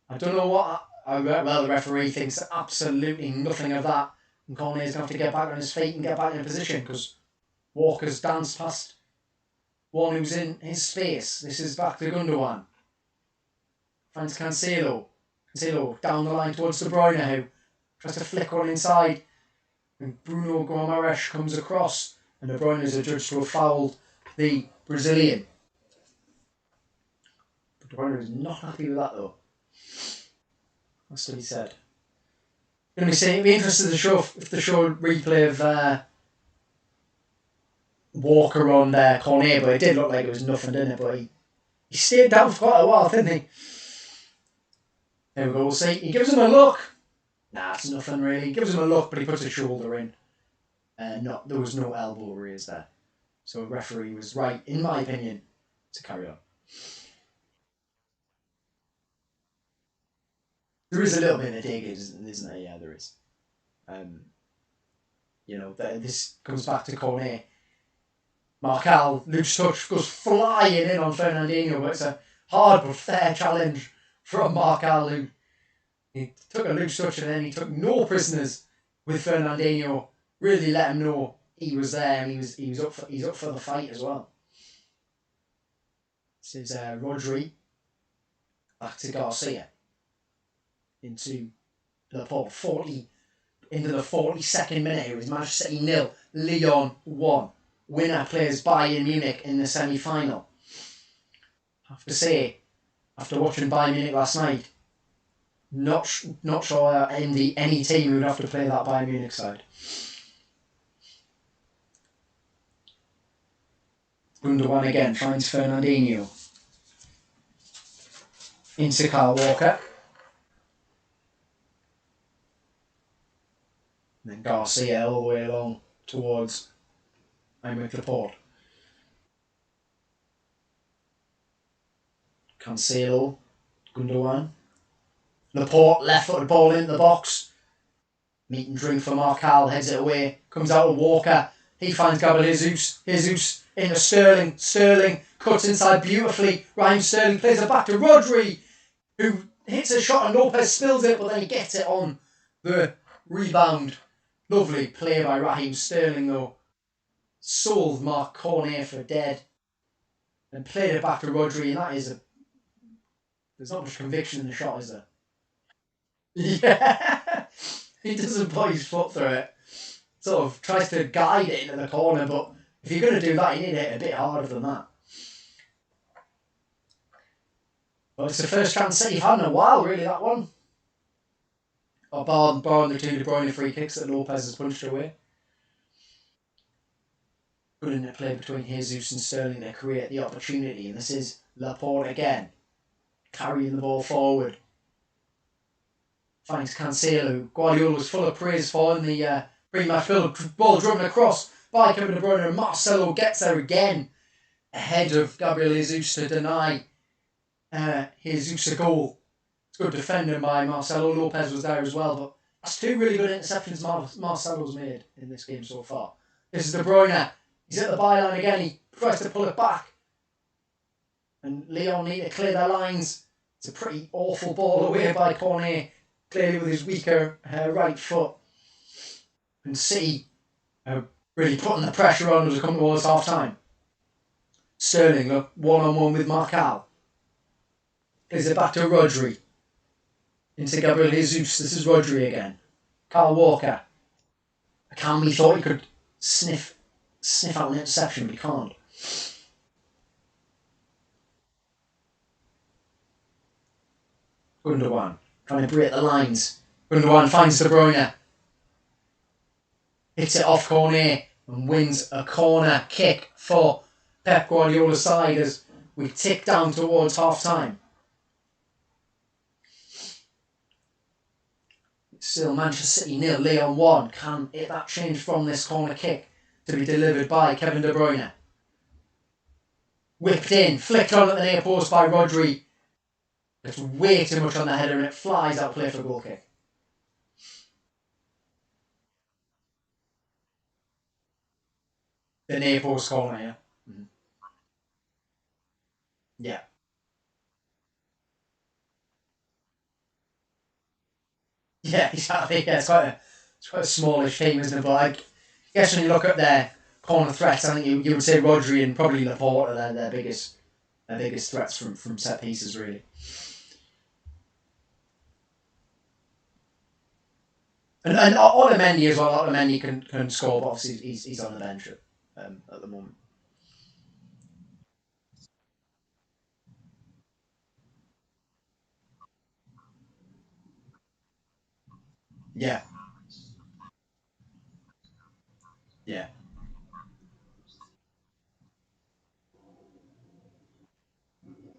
I don't know what. Well, the referee thinks absolutely nothing of that. And Cornet's going to have to get back on his feet and get back in a position because Walker's danced past one who's in his space. This is back to Gundogan. Finds Cancelo. Cancelo down the line towards De Bruyne, who tries to flick one inside. And Bruno Gomes comes across, and De Bruyne is adjudged to have fouled the Brazilian. But De Bruyne is not happy with that though. That's to be said. It'd be interesting to show if they show replay of Walker on Cornet, but it did look like it was nothing, didn't it? But he stayed down for quite a while, didn't he? There we go. We'll see. He gives him a look. Nah, it's nothing really. He gives him a look, but he puts his shoulder in. There was no elbow raised there, so the referee was right, in my opinion, to carry on. There is a little bit of dig, isn't there? Yeah, there is. This comes back to Cornet. Marcal, loose touch, goes flying in on Fernandinho, but it's a hard but fair challenge from Marcal, who he took a loose touch and then he took no prisoners with Fernandinho. Really let him know he was there and he's up for the fight as well. This is Rodri back to Garcia into the 42nd minute. It was Manchester City 0, Lyon 1. Winner plays Bayern Munich in the semi-final. I have to say, after watching Bayern Munich last night, not sure any team would have to play that Bayern Munich side. Gundogan again finds Fernandinho. Into Kyle Walker. And then Garcia all the way along towards Olympique Lyon. Cancelo, Gundogan. Laporte, left-footed ball into the box. Meat and drink for Marcal, heads it away. Comes out with Walker. He finds Gabriel Jesus. Jesus into Sterling. Sterling cuts inside beautifully. Raheem Sterling plays it back to Rodri, who hits a shot and Lopez spills it, but then he gets it on the rebound. Lovely play by Raheem Sterling, though. Sold Marc Cornet for dead. And played it back to Rodri, and that is a... There's not much conviction in the shot, is there? Yeah! He doesn't put his foot through it. Sort of tries to guide it into the corner, but if you're going to do that, you need to hit a bit harder than that. But it's the first chance that you've had in a while, really, that one. Or barring the two De Bruyne free kicks that Lopez has punched away. Good in the play between Jesus and Sterling to create the opportunity, and this is Laporte again, carrying the ball forward. Finds Cancelo. Guardiola's full of praise for in the pre-match build. Ball driven across by Kevin De Bruyne, and Marcelo gets there again, ahead of Gabriel Jesus to deny Jesus a goal. It's good defending by Marcelo. Lopez was there as well, but that's two really good interceptions Marcelo's made in this game so far. This is De Bruyne. He's at the byline again. He tries to pull it back. And Lyon need to clear their lines. It's a pretty awful ball away by Cornet, clearly with his weaker right foot. And City really putting the pressure on as we come towards half time. Sterling, look, one-on-one with Marcal. Plays it back to Rodri. Into Gabriel Jesus. This is Rodri again. Kyle Walker. Camby thought he could sniff out an interception, but he can't. Gundogan trying to break the lines. Gundogan finds De Bruyne. Hits it off Cornet and wins a corner kick for Pep Guardiola's side as we tick down towards half time. Still Manchester City 0, Lyon 1. Can that change from this corner kick to be delivered by Kevin De Bruyne? Whipped in, flicked on at the near post by Rodri. It's way too much on the header and it flies out play for a goal kick. The near post corner, yeah. Mm-hmm. Yeah. Yeah, exactly. Yeah, it's quite a smallish team, isn't it? But I guess when you look at their corner threats, I think you would say Rodri and probably Laporte are their biggest threats from set pieces, really. And Otamendi as well. Otamendi can score, but obviously he's on the bench at the moment. Yeah. Yeah.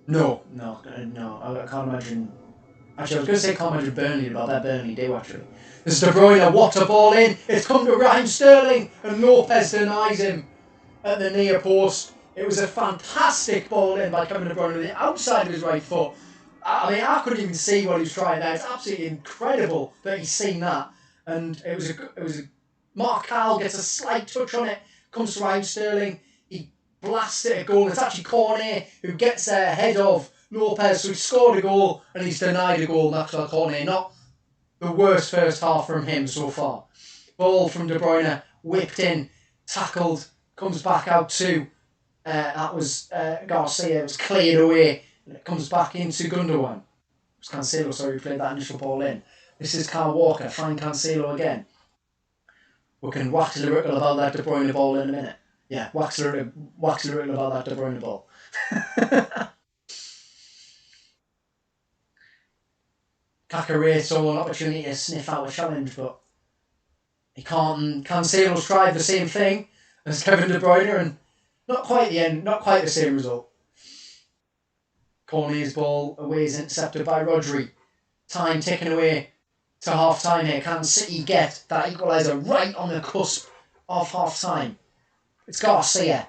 No. I can't imagine. Actually, I was going to say can't imagine Burnley, but I bet Burnley do actually. There's De Bruyne, what a ball in! It's come to Raheem Sterling, and Lopez denies him at the near post. It was a fantastic ball in by Kevin De Bruyne on the outside of his right foot. I mean, I couldn't even see what he was trying there. It's absolutely incredible that he's seen that. And it was a Marcal gets a slight touch on it, comes to Raheem Sterling, he blasts it a goal. It's actually Cornet who gets there ahead of Lopez, so he scored a goal and he's denied a goal. Maxwell Cornet, not the worst first half from him so far. Ball from De Bruyne, whipped in, tackled, comes back out to that was Garcia. It was cleared away and it comes back into Gundogan. It was Cancelo, sorry, who played that initial ball in. This is Kyle Walker, find Cancelo again. We can wax lyrical about that De Bruyne ball in a minute. Yeah, wax lyrical about that De Bruyne ball. Cacareto an opportunity to sniff out a challenge, but he can't. And Cancelo's tried the same thing as Kevin De Bruyne, and not quite the end, not quite the same result. Cornet's ball away is intercepted by Rodri. Time ticking away to half time here. Can City get that equaliser right on the cusp of half time? It's Garcia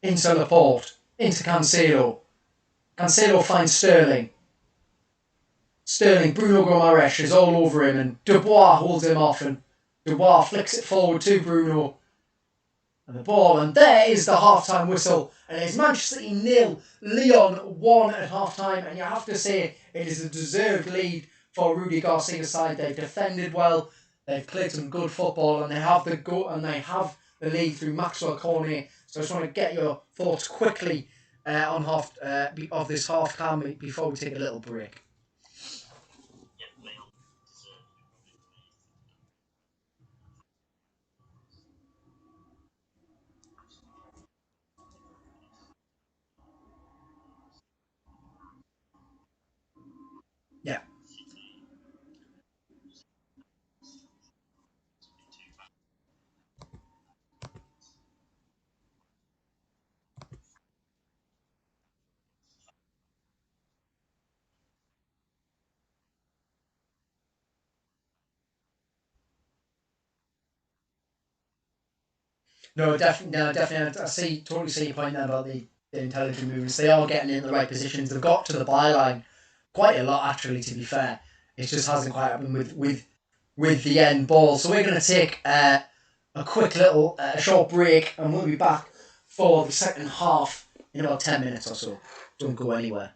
into Laporte, into Cancelo. Cancelo finds Sterling. Bruno Gomes is all over him, and Dubois holds him off, and Dubois flicks it forward to Bruno. And the ball, and there is the half-time whistle, and it's Manchester City 0, Lyon 1 at half-time, and you have to say it is a deserved lead for Rudy Garcia's side. They've defended well, they've played some good football, and they have the lead through Maxwell Cornet. So I just want to get your thoughts quickly on of this half-time before we take a little break. Yeah. No, definitely. Totally see your point there about the intelligent movements. They are getting in the right positions. They've got to the byline quite a lot, actually. To be fair, it just hasn't quite happened with the end ball. So we're going to take a quick little short break, and we'll be back for the second half in about 10 minutes or so. Don't go anywhere.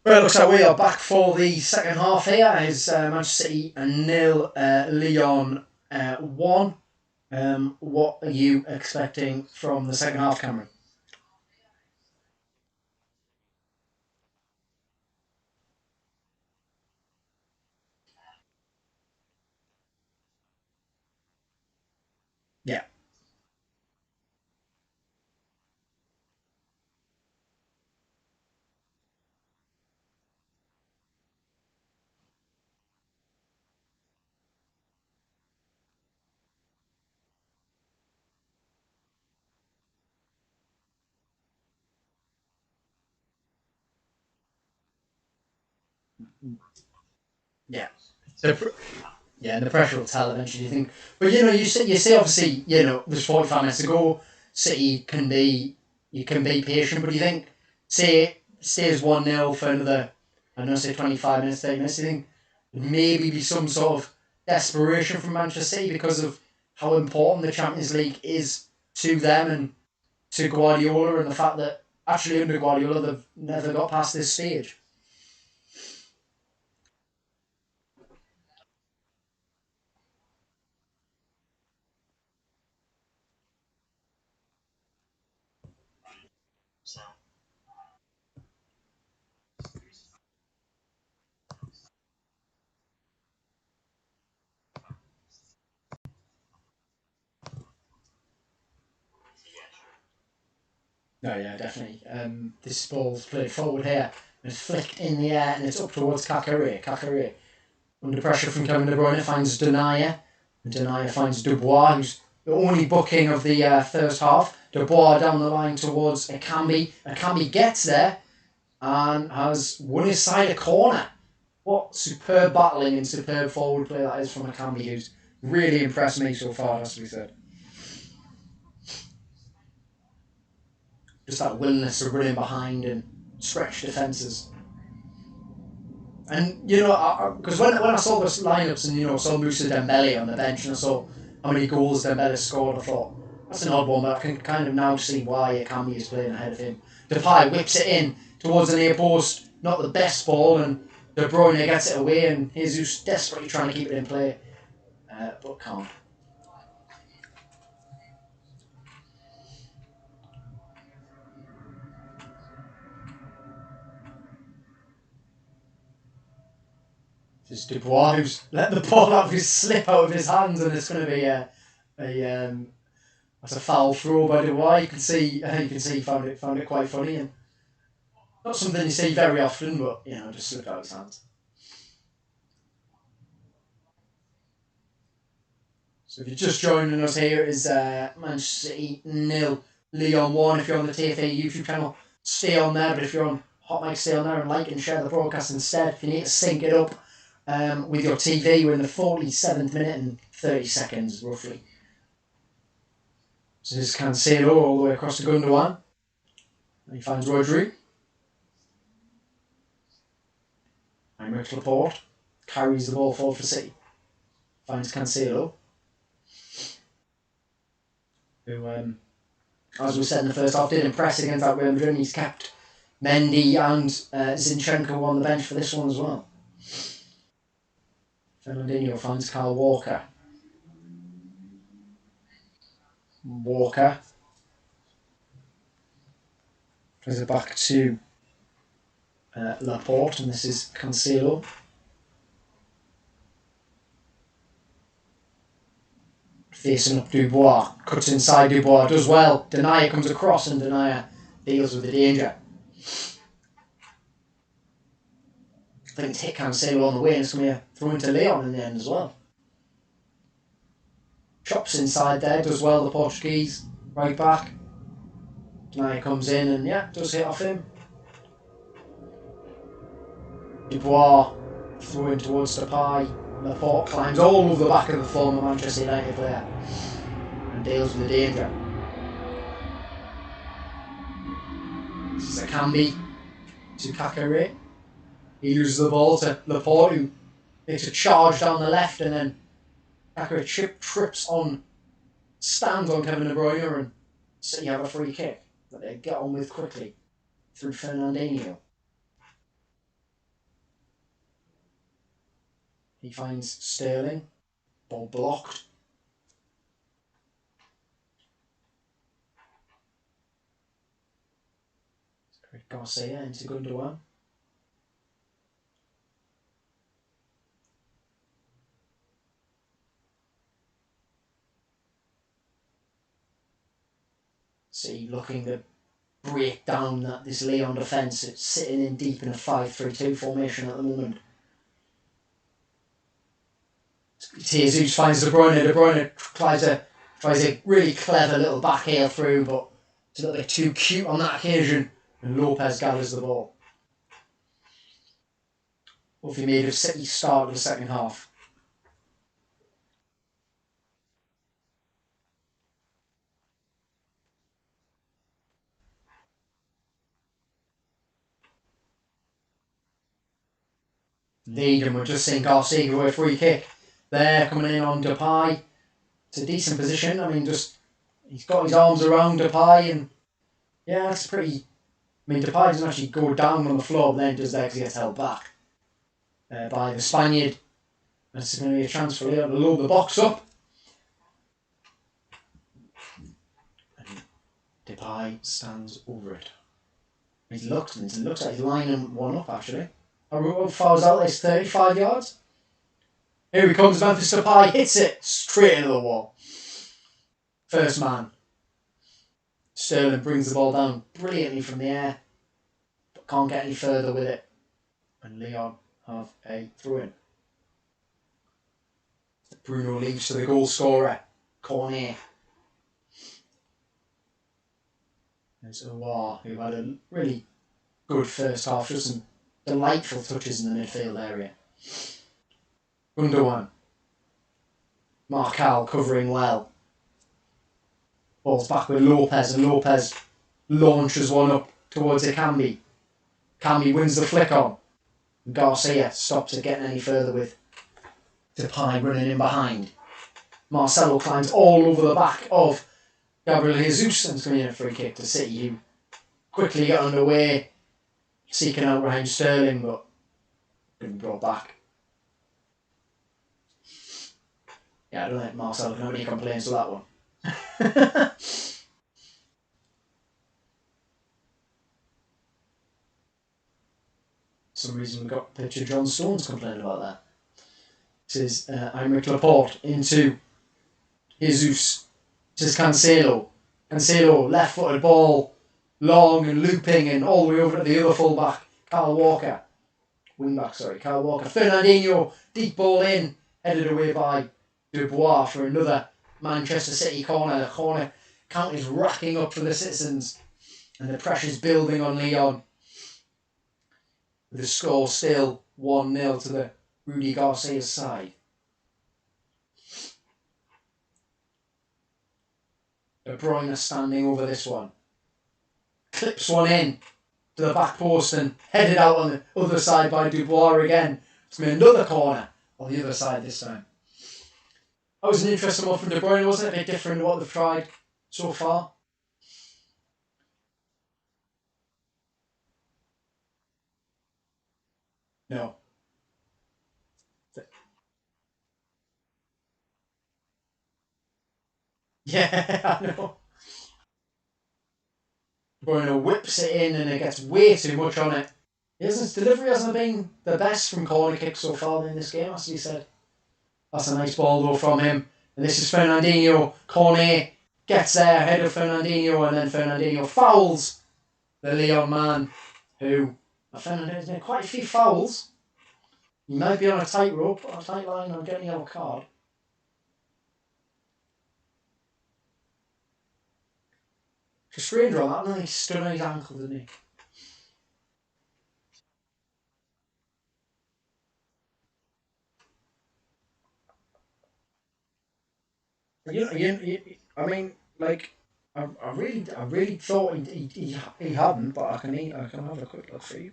Well, it looks like we are back for the second half here. Is Manchester City 0, Lyon 1. What are you expecting from the second half, Cameron? Yeah. Yeah. The, yeah, and the pressure will tell eventually, you think. But, you see obviously, there's 45 minutes to go. City you can be patient, but you think, say, it stays 1-0 for another, I don't know, say 25 minutes, 30 minutes, you think maybe be some sort of desperation from Manchester City because of how important the Champions League is to them and to Guardiola, and the fact that actually under Guardiola they've never got past this stage. So, No, yeah, definitely. This ball's played forward here. And it's flicked in the air and it's up towards Kakare. Kakare, under pressure from Kevin De Bruyne, finds Denayer. And Denayer finds Dubois, who's the only booking of the first half. Dubois down the line towards Akambi. Akambi gets there and has won his side a corner. What superb battling and superb forward play that is from Akambi, who's really impressed me so far, has to be said. Just that willingness to run in behind and stretch defences. And because when I saw the lineups and saw Moussa Dembele on the bench and I saw how many goals Dembele scored, I thought that's an odd one, but I can kind of now see why Akambi is playing ahead of him. Depay whips it in towards the near post, not the best ball, and De Bruyne gets it away, and Jesus desperately trying to keep it in play, but can't. It's Dubois who's let the ball out of his slip out of his hands, and it's going to be a that's a foul throw by Dubois. You can see he found it quite funny, and not something you see very often, but just slipped out of his hands. So if you're just joining us here, it is Manchester City 0, Lyon 1. If you're on the TFA YouTube channel, stay on there. But if you're on Hot Mic, stay on there and like and share the broadcast instead. If you need to sync it up with your TV, we're in the 47th minute and 30 seconds roughly. So this is Cancelo all the way across to Gundogan. And he finds Rodri. Aymeric Laporte carries the ball forward for City. Finds Cancelo, who, as we said in the first half, did impress against that Real Madrid. He's kept Mendy and Zinchenko on the bench for this one as well. Fernandinho finds Kyle Walker. Walker plays it back to Laporte, and this is Cancelo. Facing up Dubois, cuts inside Dubois, does well. Denayer comes across and Denayer deals with the danger. I think it's hit Cancelo on the way and it's going to be a throw into Leon in the end as well. Chops inside there, does well, the Portuguese, right back. Denayer comes in and does hit off him. Dubois throwing towards Depay. Laporte climbs all over the back of the former Manchester United player and deals with the danger. This is Akambi to Kakare. He loses the ball to Laporte, who makes a charge down the left, and then Kakare stands on Kevin De Bruyne, and City have a free kick that they get on with quickly through Fernandinho. He finds Sterling. Ball blocked. Garcia into Gundogan. See, looking to break down this Lyon defence. It's sitting in deep in a 5-3-2 formation at the moment. Jesus finds De Bruyne. De Bruyne tries a really clever little back heel through, but it's a little bit too cute on that occasion. And Lopez gathers the ball. What have you made of City's start of the second half? Lead, and we're just seeing Garcia go a free kick. There, coming in on Depay. It's a decent position. I mean, he's got his arms around Depay, and yeah, it's pretty. I mean, Depay doesn't actually go down on the floor, but then does that because he gets held back by the Spaniard. And it's going to be a chance for Lyon to load the box up. And Depay stands over it. He looks like he's lining one up, actually. How far out this? 35 yards? Here he comes, Memphis Depay hits it straight into the wall. First man. Sterling brings the ball down brilliantly from the air, but can't get any further with it. And Lyon have a throw-in. Bruno leaves to the goal scorer, Cornet. There's Aouar, who had a really good first half, just some delightful touches in the midfield area. Gundogan. Marcal covering well. Ball's back with Lopez, and Lopez launches one up towards Akambi. Akambi wins the flick on. Garcia stops it getting any further with Depay running in behind. Marcelo climbs all over the back of Gabriel Jesus, and it's going to be a free kick to City, who quickly get underway, seeking out Raheem Sterling, but couldn't be brought back. Yeah, I don't think Marcelo can have any complaints to that one. For some reason we got a picture of John Stones complaining about that. This is Aymeric Laporte into Jesus. This is Cancelo. Cancelo, left-footed ball, long and looping and all the way over to the other full-back, Kyle Walker. Kyle Walker. Fernandinho, deep ball in, headed away by Dubois for another Manchester City corner. The corner count is racking up for the citizens, and the pressure's building on Lyon. With the score still 1-0 to the Rudy Garcia's side. De Bruyne standing over this one. Clips one in to the back post and headed out on the other side by Dubois again. It's going to be another corner on the other side this time. That was an interesting one from De Bruyne, wasn't it? A bit different to what they've tried so far. No. Yeah, I know. De Bruyne whips it in and it gets way too much on it. His delivery hasn't been the best from corner kicks so far in this game, as he said. That's a nice ball though from him. And this is Fernandinho. Cornet gets there ahead of Fernandinho, and then Fernandinho fouls the Lyon man, who Fernandinho's made quite a few fouls. He might be on a tightrope, or a tight line, or getting a yellow card. It's a stranger on that, and he stood on his ankle, didn't he? I mean, like, I really thought he hadn't, but I can have a quick look for you.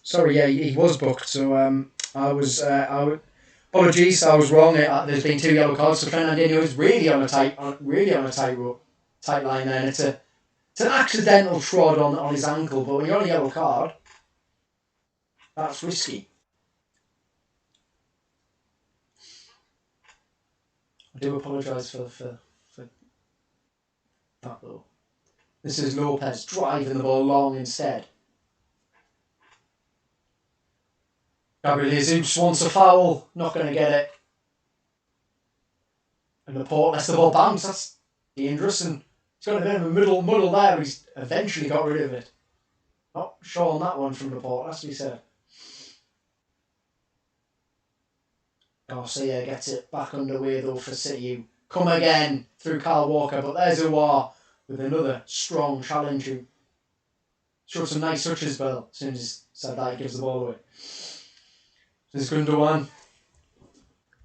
Sorry, yeah, he was booked. So apologies, I was wrong. There's been 2 yellow cards. So Fernandinho is really on a tight line there. And it's an accidental trod on his ankle. But when you're on a yellow card, That's risky. I do apologise for that though. This is Lopez driving the ball long instead. Gabriel Jesus wants a foul, not going to get it. And Laporte lets the ball bounce. That's dangerous, and he's got a bit of a muddle there, but he's eventually got rid of it. Not sure on that one from Laporte, has to be said. Garcia gets it back underway though for City. Come again through Kyle Walker, but there's Aouar with another strong challenge who showed some nice touches, Bill, as soon as Sadai gives the ball away. There's Gundogan.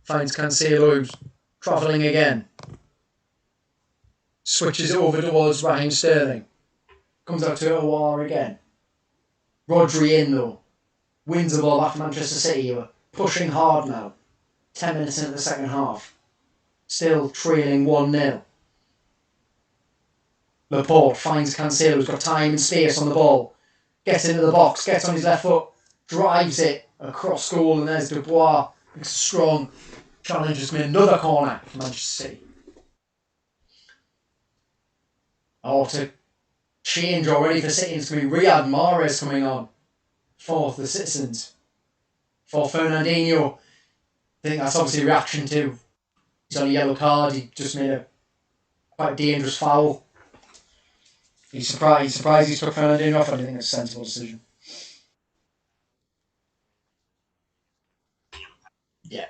Finds Cancelo, who's travelling again. Switches it over towards Raheem Sterling. Comes out to Aouar again. Rodri in though. Wins the ball back for Manchester City, who are pushing hard now. 10 minutes into the second half. Still trailing 1-0. Laporte finds Cancelo, who's got time and space on the ball. Gets into the box, gets on his left foot, drives it across goal, and there's Dubois. Makes a strong challenge. Has made another corner for Manchester City. Oh, to change already for City, it's going to be Riyad Mahrez coming on for the Citizens. For Fernandinho, I think that's obviously a reaction to he's on a yellow card. He just made a quite dangerous foul. He's surprised he took Fernandinho off. I don't think it's a sensible decision. Yeah.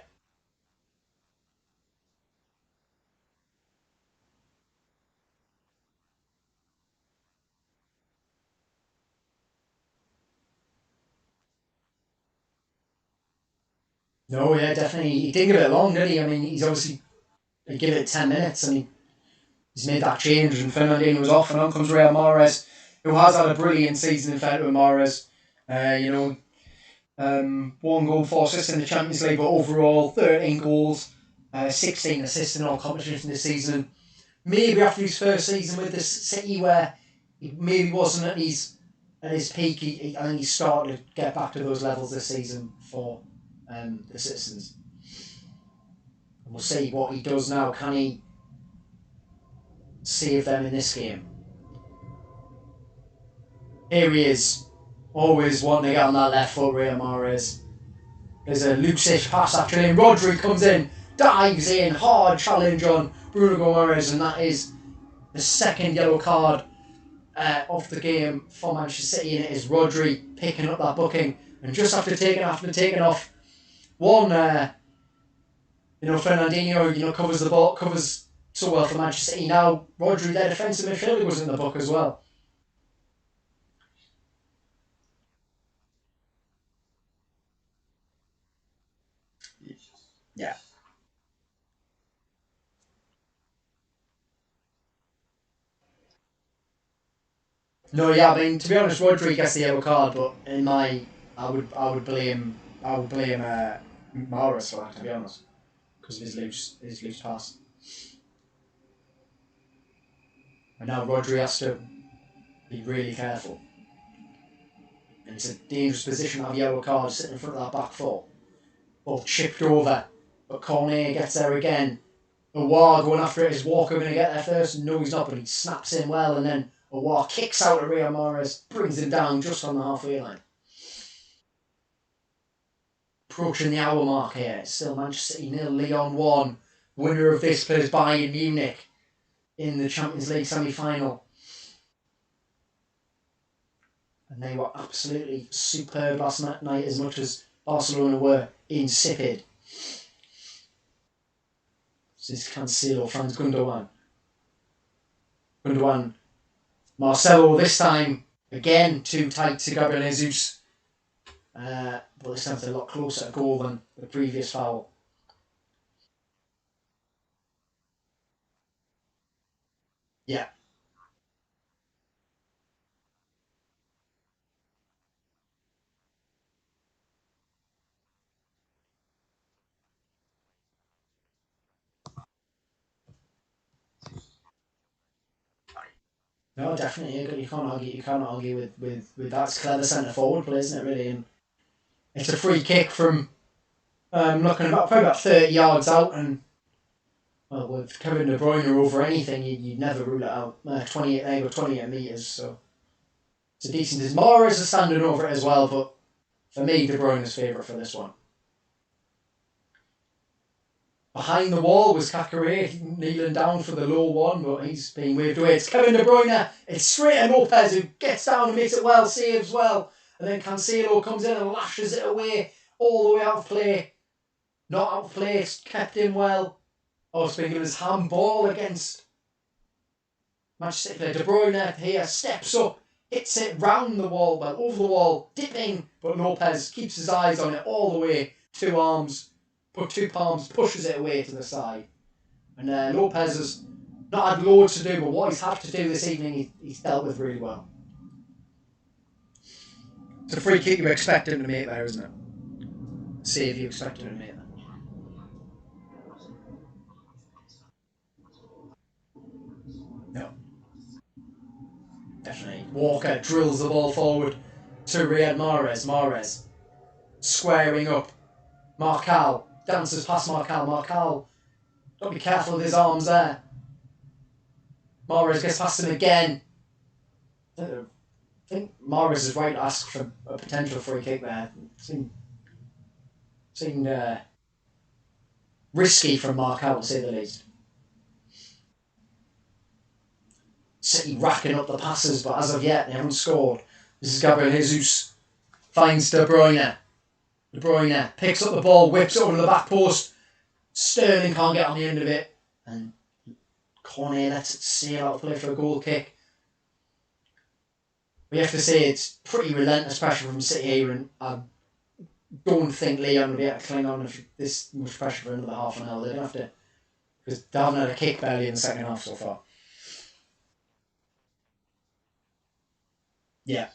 No, yeah, definitely. He didn't give it long, did he? I mean, he's obviously he gave it 10 minutes and he's made that change, and Fernandinho was off, and on comes Riyad Mahrez, who has had a brilliant season in fact with Mahrez. One goal, 4 assists in the Champions League, but overall 13 goals, 16 assists in all competitions this season. Maybe after his first season with this City, where he maybe wasn't at his peak, I think he started to get back to those levels this season for the Citizens. And we'll see what he does now. Can he save them in this game? Here he is, always wanting to get on that left foot, Riyad Mahrez. There's a loose-ish pass actually, and Rodri comes in, dives in, hard challenge on Bruno Gomes, and that is the second yellow card of the game for Manchester City, and it is Rodri picking up that booking. And just after taking off one, Fernandinho, covers the ball, covers so well for Manchester City. Now Rodri, their defensive midfielder, was in the book as well. Yeah. No, yeah, I mean, to be honest, Rodri gets the yellow card, but I would blame Mahrez for that, to be honest, because of his loose pass. And now Rodri has to be really careful. And it's a dangerous position to have a yellow card sitting in front of that back four. Ball chipped over, but Cornet gets there again. Aouar going after it. Is Walker going to get there first? No, he's not, but he snaps in well, and then Aouar kicks out at Riyad Mahrez, brings him down just on the halfway line. Approaching the hour mark here. It's still Manchester City 0, Lyon 1. Winner of this plays Bayern Munich in the Champions League semi-final. And they were absolutely superb last night, as much as Barcelona were insipid. This is Cancelo finds Gundogan. Marcelo this time, again, too tight to Gabriel Jesus. But this time it's a lot closer to goal than the previous foul. Yeah. No, definitely. You can't argue with that. It's clever centre forward play, isn't it, really? And It's a free kick from looking probably about 30 yards out, and well, with Kevin De Bruyne over anything, you'd never rule it out. 28 metres, so it's a decent. Mahrez is standing over it as well, but for me, De Bruyne is favourite for this one. Behind the wall was Kakare kneeling down for the low one, but he's being waved away. It's Kevin De Bruyne. It's straight at Lopez, who gets down and makes it well, saves well. And then Cancelo comes in and lashes it away, all the way out of play. Not out of play, it's kept in well. Oh, speaking of his handball against Manchester City, De Bruyne here steps up, hits it round the wall, well, over the wall, dipping, but Lopez keeps his eyes on it all the way, 2 arms. Put 2 palms, pushes it away to the side. And Lopez has not had loads to do, but what he's had to do this evening, he's dealt with really well. It's a free kick you expect him to make there, isn't it? Save you expect him to make there. No. Definitely. Walker drills the ball forward to Riyad Mahrez. Mahrez squaring up. Marcal dances past Marcal. Marcal, got to be careful with his arms there. Mahrez gets past him again. I think Mahrez is right to ask for a potential free kick there. Seemed risky from Marcal, to say the least. City racking up the passes, but as of yet they haven't scored. This is Gabriel Jesus. Finds De Bruyne. De Bruyne picks up the ball, whips it over the back post. Sterling can't get on the end of it. And Cornet lets it sail out of play for a goal kick. We have to say it's pretty relentless pressure from City here, and I don't think Lyon will be able to cling on if this much pressure for another half an hour. They're going to have to, because they haven't had a kick barely in the second half so far. Yeah.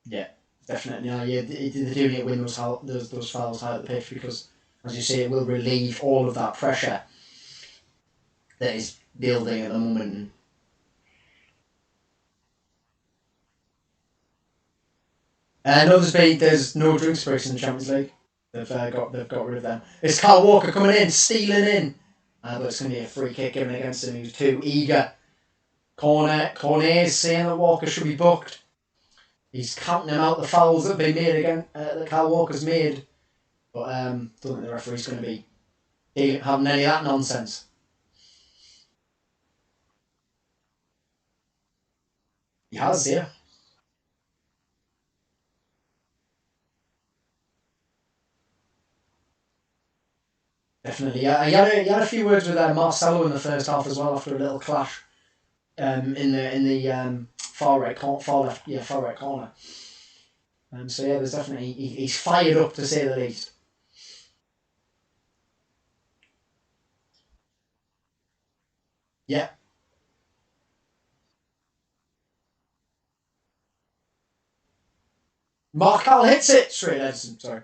Yeah, definitely. Yeah, they do need to win those fouls high at the pitch because, as you say, it will relieve all of that pressure that is building at the moment. No, there's no drinks breaks in the Champions League. They've got rid of them. It's Kyle Walker coming in, stealing in, but it's going to be a free kick given against him. He's too eager. Cornet is saying that Walker should be booked. He's counting him out the fouls that have been made again, that Kyle Walker's made. But don't think the referee's going to be having any of that nonsense. He has, yeah. Definitely, yeah. He had a few words with Marcelo in the first half as well after a little clash in the far right corner. So yeah, there's definitely he's fired up to say the least. Yeah. Marcal hits it straight Edison. Sorry.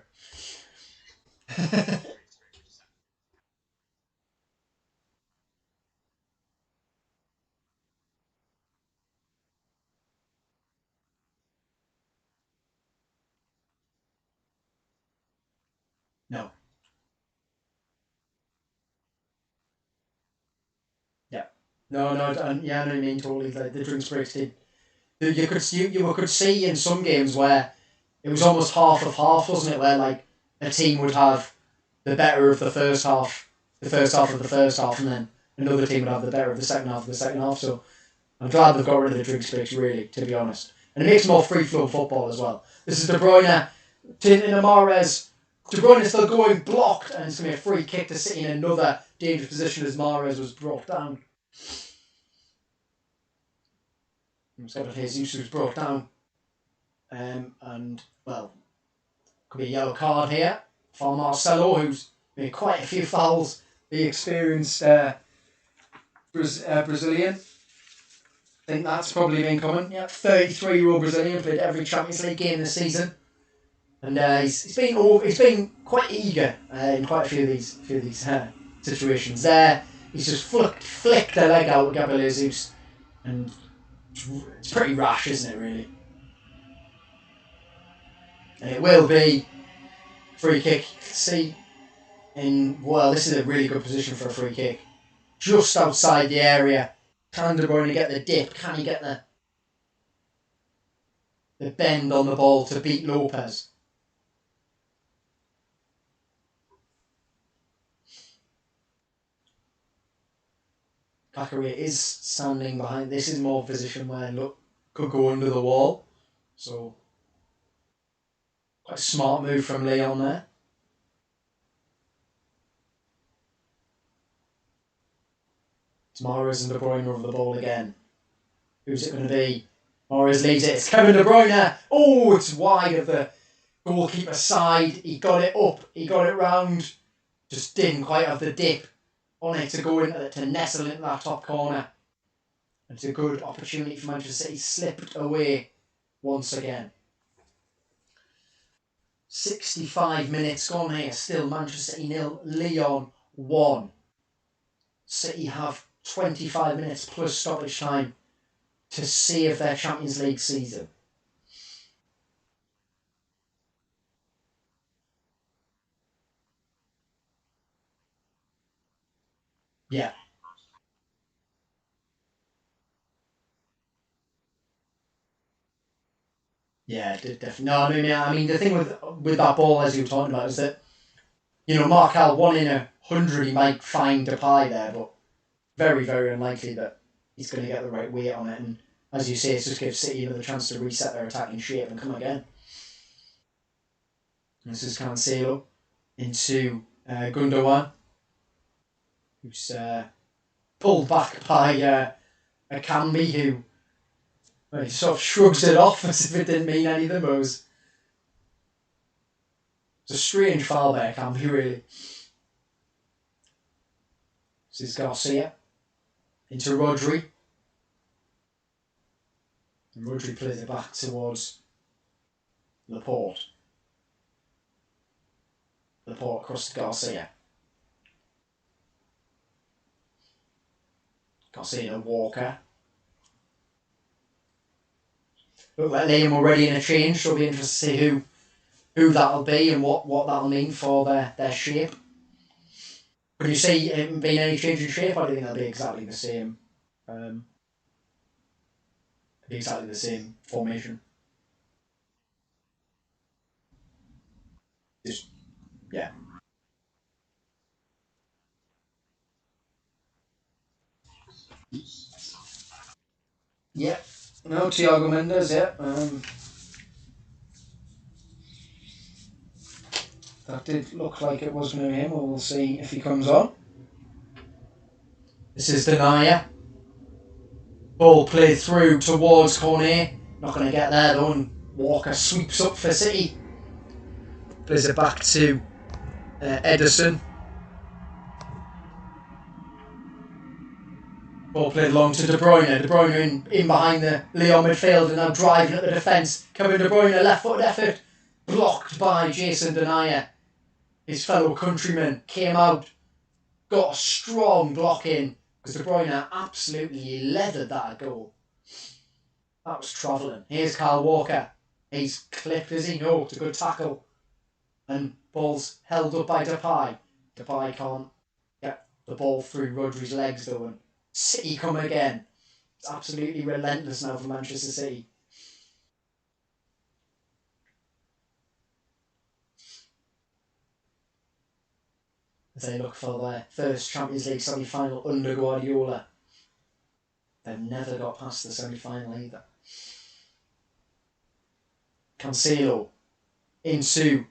No. Yeah. No. Yeah, I know what you mean. Totally. Like the drinks breaks did. You could see in some games where it was almost half of half, wasn't it? Where like a team would have the better of the first half of the first half, and then another team would have the better of the second half of the second half. So I'm glad they've got rid of the drinks breaks, really, to be honest. And it makes more free flow football as well. This is De Bruyne, Tintin Mahrez. De Bruyne is still going, blocked, and it's going to be a free kick to City in another dangerous position as Mahrez was brought down. Jesus was brought down. And, well, could be a yellow card here for Marcelo, who's made quite a few fouls. The experienced Brazilian. I think that's probably been common. Yeah, 33-year-old Brazilian, played every Champions League game this season. And he's been quite eager in quite a few of these situations. There, he's just flicked a leg out with Gabriel Jesus, and it's pretty rash, isn't it, really? And it will be free kick. See, this is a really good position for a free kick. Just outside the area. Can De Bruyne get the dip? Can he get the bend on the ball to beat Lopez? Bakary is standing behind. This is more a position where could go under the wall. So quite a smart move from Lyon there. It's Mahrez and De Bruyne over the ball again. Who's it going to be? Mahrez leaves it. It's Kevin De Bruyne. Oh, it's wide of the goalkeeper's side. He got it up. He got it round. Just didn't quite have the dip on it to go into to nestle into that top corner. It's a good opportunity for Manchester City. Slipped away once again. 65 minutes gone here. Still Manchester City 0, Lyon 1. City have 25 minutes plus stoppage time to save their Champions League season. Yeah. Yeah, definitely. No, I mean the thing with that ball, as you were talking about, is that Markel 1 in 100 he might find Depay there, but very, very unlikely that he's going to get the right weight on it. And as you say, it just gives City another chance to reset their attacking shape and come again. This is Cancelo into Gundogan, who's pulled back by Akambi, who he sort of shrugs it off as if it didn't mean anything, but it's a strange foul there, Akambi, really. This is Garcia into Rodri. And Rodri plays it back towards Laporte. Laporte across to Garcia. Garcia to Walker. Look like Liam already in a change, so it'll be interesting to see who that'll be and what that'll mean for their shape. Could you see it being any change in shape? I don't think that'll be exactly the same. Exactly the same formation. Yeah. Yeah. No, Thiago Mendes, yeah. That did look like it was going to be him. We'll see if he comes on. This is Denier. Ball played through towards Cornet. Not going to get there though, and Walker sweeps up for City. Plays it back to Ederson. Ball played long to De Bruyne. De Bruyne in behind the Lyon midfield and now driving at the defence. Kevin De Bruyne, left-footed effort. Blocked by Jason Denier. His fellow countryman came out, got a strong block in, because De Bruyne absolutely leathered that goal. That was travelling. Here's Kyle Walker. He's clipped, is he? No, it's a good tackle. And ball's held up by Depay. Depay can't get the ball through Rodri's legs though, and City come again. It's absolutely relentless now for Manchester City. As they look for their first Champions League semi-final under Guardiola. They've never got past the semi-final either. Cancelo into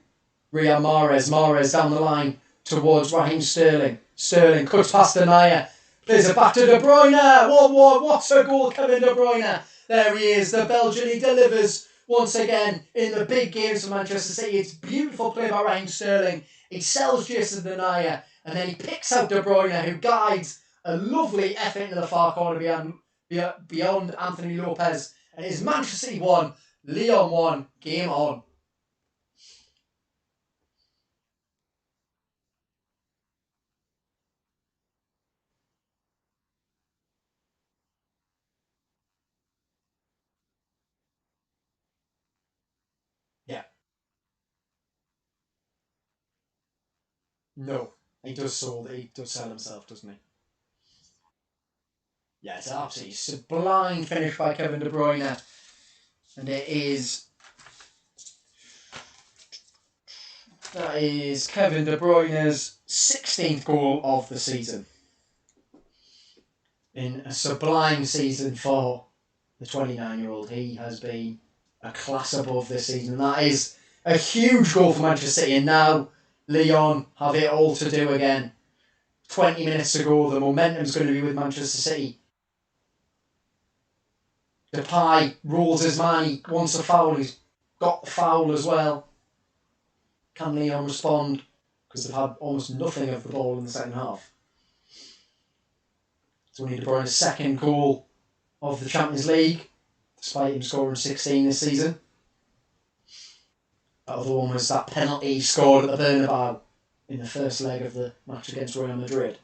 Riyad Mahrez. Mahrez down the line towards Raheem Sterling. Sterling cuts past Denier. Plays it back to De Bruyne. 1-1. What a goal, Kevin De Bruyne. There he is. The Belgian, he delivers once again in the big games for Manchester City. It's beautiful play by Raheem Sterling. He sells Jason Denier and then he picks out De Bruyne, who guides a lovely effort into the far corner beyond Anthony Lopez. And it is Manchester City 1, Lyon 1, game on. No. He does sell himself, doesn't he? Yeah, it's an absolutely sublime finish by Kevin De Bruyne. And that is Kevin De Bruyne's 16th goal of the season. In a sublime season for the 29-year-old. He has been a class above this season. That is a huge goal for Manchester City. And now Lyon have it all to do again. 20 minutes to go. The momentum's going to be with Manchester City. Depay rolls his man. He wants a foul. He's got the foul as well. Can Lyon respond? Because they've had almost nothing of the ball in the second half. It's only De Bruyne's second goal of the Champions League, despite him scoring 16 this season. That other one was that penalty he scored at the Bernabeu in the first leg of the match against Real Madrid.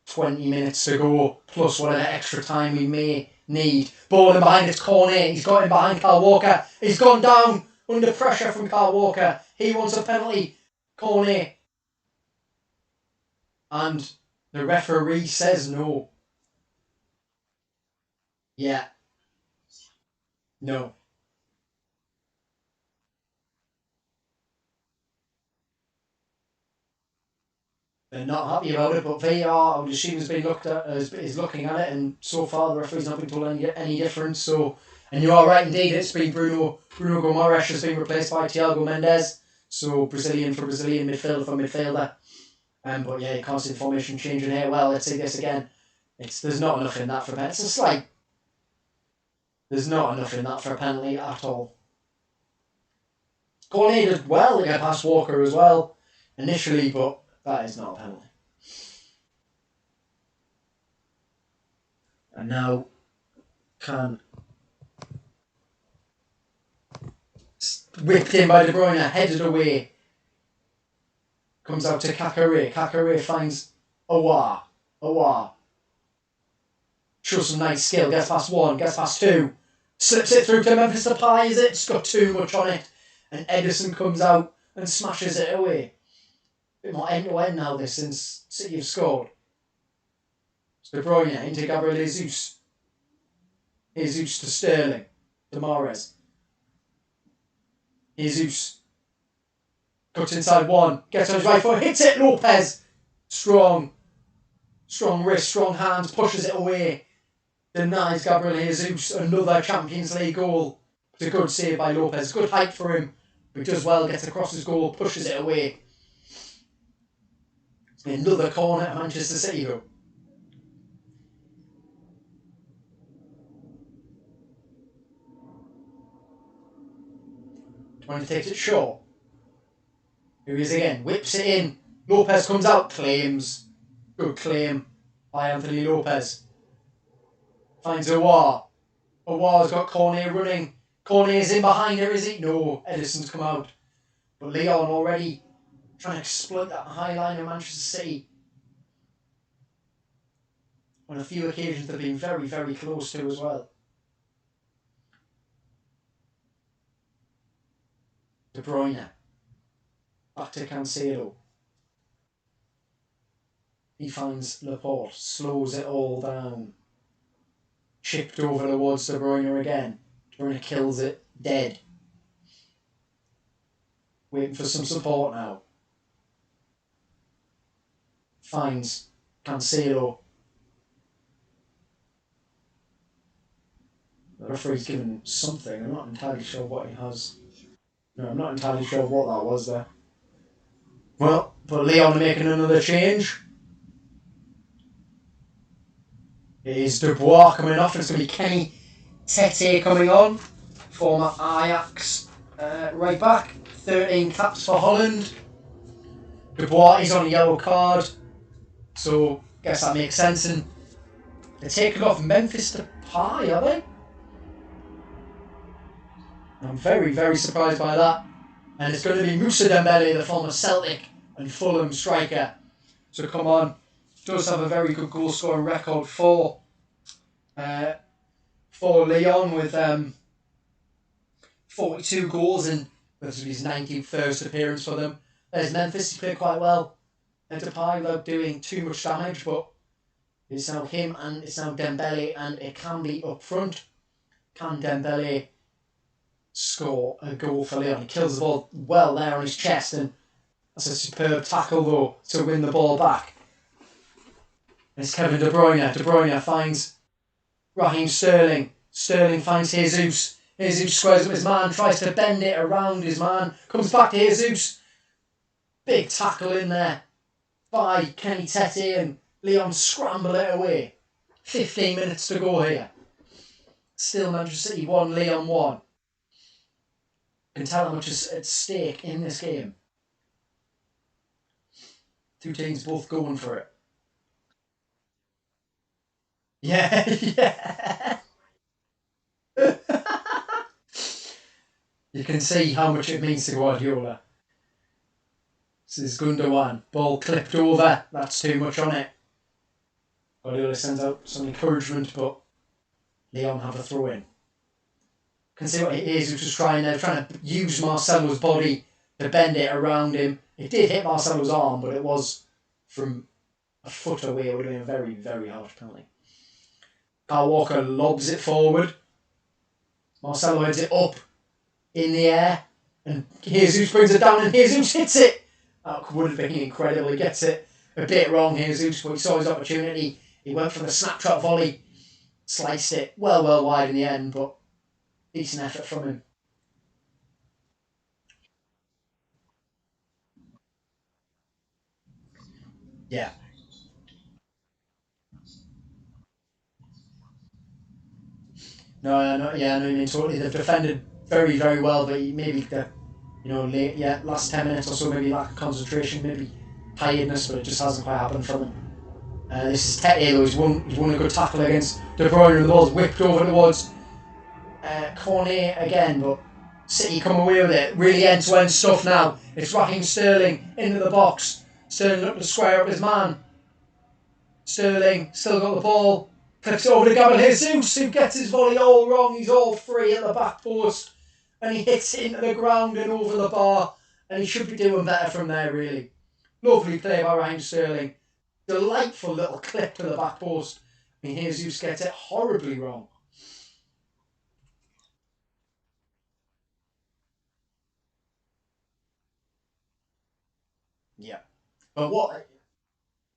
20 minutes to go, plus whatever extra time we may need. Ball in behind, it's Cornet. He's got him behind Kyle Walker. He's gone down under pressure from Kyle Walker. He wants a penalty. Cornet. And the referee says no. Yeah. No. They're not happy about it, but VAR, I would assume, has been looked at, is looking at it, and so far the referee's not been told any difference. So, and you are right indeed, it's been Bruno Gomes has been replaced by Thiago Mendes. So Brazilian for Brazilian, midfielder for midfielder. But yeah, you can't see the formation changing here. Well, let's see this again. There's not enough in that for a penalty. It's just like there's not enough in that for a penalty at all. Cornet did well to get past Walker as well initially, but that is not a penalty. And now whipped in by De Bruyne, headed away. Comes out to Kakare. Kakare finds Aouar. Shows some nice skill. Gets past one. Gets past two. Slips it through to Memphis Depay. Is it? It's got too much on it. And Edison comes out and smashes it away. A bit more end-to-end now this since City have scored. It's De Bruyne into Gabriel Jesus. Jesus to Sterling. To Mahrez. Jesus. Cuts inside one. Gets on his right foot. Hits it. Lopez. Strong wrist. Strong hands. Pushes it away. Denies Gabriel Jesus another Champions League goal. It's a good save by Lopez. Good height for him. But he does well. Gets across his goal. Pushes it away. Another corner at Manchester City goal. Trying to take it short. Here he is again. Whips it in. Lopez comes out. Claims. Good claim by Anthony Lopez. Finds Aouar. Aouar's got Cornet running. Cornet is in behind her, is he? No. Edison's come out. But Lyon already trying to exploit that high line of Manchester City. On a few occasions they've been very, very close to as well. De Bruyne. Back to Cancelo. He finds Laporte. Slows it all down. Chipped over towards De Bruyne again. De Bruyne kills it. Dead. Waiting for some support now. Finds Cancelo. The referee's given something. I'm not entirely sure what he has. No, I'm not entirely sure what that was there. Well, but Lyon are making another change. It is Dubois coming off, and it's going to be Kenny Tete coming on. Former Ajax right back. 13 caps for Holland. Dubois is on a yellow card, so guess that makes sense. And they're taking off Memphis Depay, are they? I'm very, very surprised by that. And it's going to be Moussa Dembele, the former Celtic and Fulham striker. So come on. Does have a very good goal scoring record for Lyon with 42 goals in This was his 91st appearance for them. There's Memphis, he played quite well. And Depay without doing too much damage, but it's now him and it's now Dembele and it can be up front. Can Dembele score a goal for Lyon? He kills the ball well there on his chest, and that's a superb tackle though to win the ball back. And it's Kevin De Bruyne. De Bruyne finds Raheem Sterling. Sterling finds Jesus. Jesus squares up his man, tries to bend it around his man, comes back to Jesus. Big tackle in there by Kenny Tete, and Lyon scramble it away. 15 minutes to go here. Still Manchester City 1, Lyon 1. You can tell how much is at stake in this game. Two teams both going for it. Yeah. You can see how much it means to Guardiola. This is Gundogan. Ball clipped over. That's too much on it. Guardiola sends out some encouragement, but Lyon have a throw in. Can see what it is. Which was trying to use Marcelo's body to bend it around him. It did hit Marcelo's arm, but it was from a foot away. It would have been a very, very harsh penalty. Kyle Walker lobs it forward. Marcelo heads it up in the air, and Jesus brings it down, and Jesus hits it. That would have been incredible. He gets it a bit wrong, Jesus, but he saw his opportunity. He went for the snapshot volley, sliced it well wide in the end, but decent effort from him. Yeah. No, I know what you mean, totally. They've defended very, very well, but maybe last 10 minutes or so, maybe lack of concentration, maybe tiredness, but it just hasn't quite happened for them. This is Tete, though. He's won a good tackle against De Bruyne, and the ball's whipped over towards Cornet again, but City come away with it. Really end-to-end stuff now. It's Raheem Sterling into the box. Sterling looking to square up his man. Sterling still got the ball. Clips it over to Gabriel Jesus, who gets his volley all wrong. He's all free at the back post, and he hits it into the ground and over the bar, and he should be doing better from there, really. Lovely play by Raheem Sterling. Delightful little clip to the back post. And Jesus gets it horribly wrong. Yeah. But what?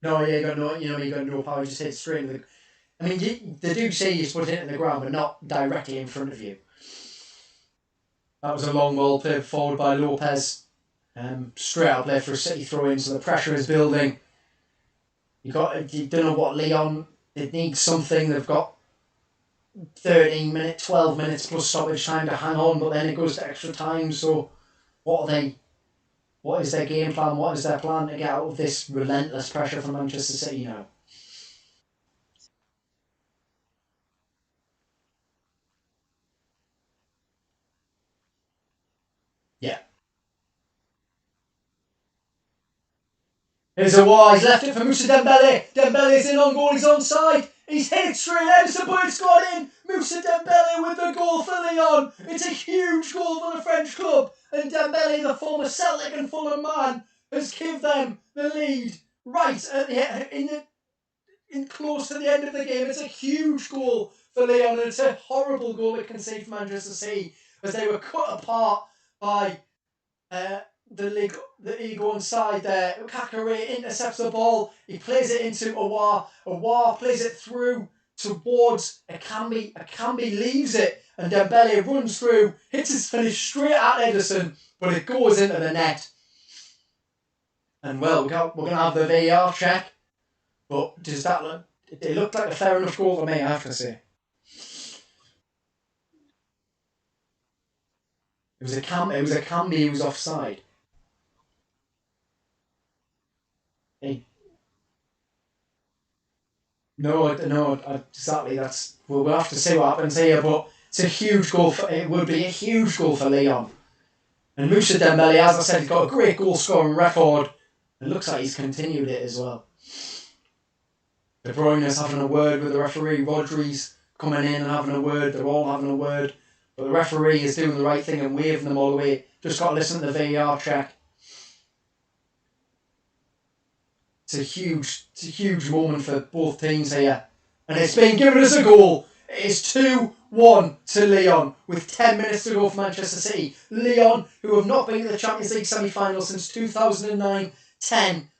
No, yeah, you got no power. You just hit straight into the. I mean, they do say you're supposed to hit it in the ground, but not directly in front of you. That was a long ball played forward by Lopez. Straight out there for a City throw in, so the pressure is building. You don't know what Lyon. They need something. They've got 13 minutes, 12 minutes plus stoppage time to hang on, but then it goes to extra time. So, what are they? What is their game plan? What is their plan to get out of this relentless pressure from Manchester City now? Yeah. Here's a wide. He's left it for Moussa Dembele. Dembele's in on goal. He's onside. He's hit it straight. Edison, but it's gone in. Moussa Dembele with the goal for Lyon. It's a huge goal for the French club. And Dembele, the former Celtic and Fulham man, has given them the lead right at in close to the end of the game. It's a huge goal for Lyon, and it's a horrible goal it conceded for Manchester City as they were cut apart by the ego inside there. Kakare intercepts the ball. He plays it into Aouar. Aouar plays it through towards Akambi. Akambi leaves it, and Dembele runs through, hits his finish straight at Edison, but it goes into the net. And well, we're going to have the VAR check, but does that look? It looked like a fair enough goal for me, I have to say. It was a Kambi who was offside. No, exactly. We'll have to see what happens here, but it's a huge goal. It would be a huge goal for Lyon. And Moussa Dembele, as I said, he's got a great goal scoring record. It looks like he's continued it as well. De Bruyne is having a word with the referee. Rodri's coming in and having a word. They're all having a word. But the referee is doing the right thing and waving them all the way. Just got to listen to the VAR check. It's a huge moment for both teams here. And it's been given as a goal. It's 2-1 to Lyon with 10 minutes to go for Manchester City. Lyon, who have not been in the Champions League semi-final since 2009-10,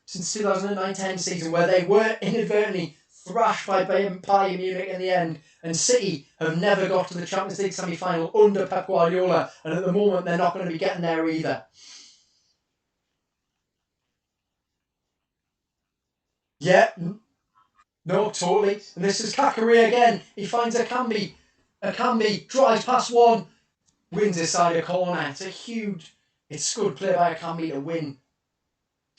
since 2009-10 season, where they were inadvertently thrashed by Bayern Munich in the end. And City have never got to the Champions League semi-final under Pep Guardiola. And at the moment, they're not going to be getting there either. Yeah. No, totally. And this is Kakari again. He finds a Kambi. Drives past one. Wins inside a corner. It's good play by a Kambi to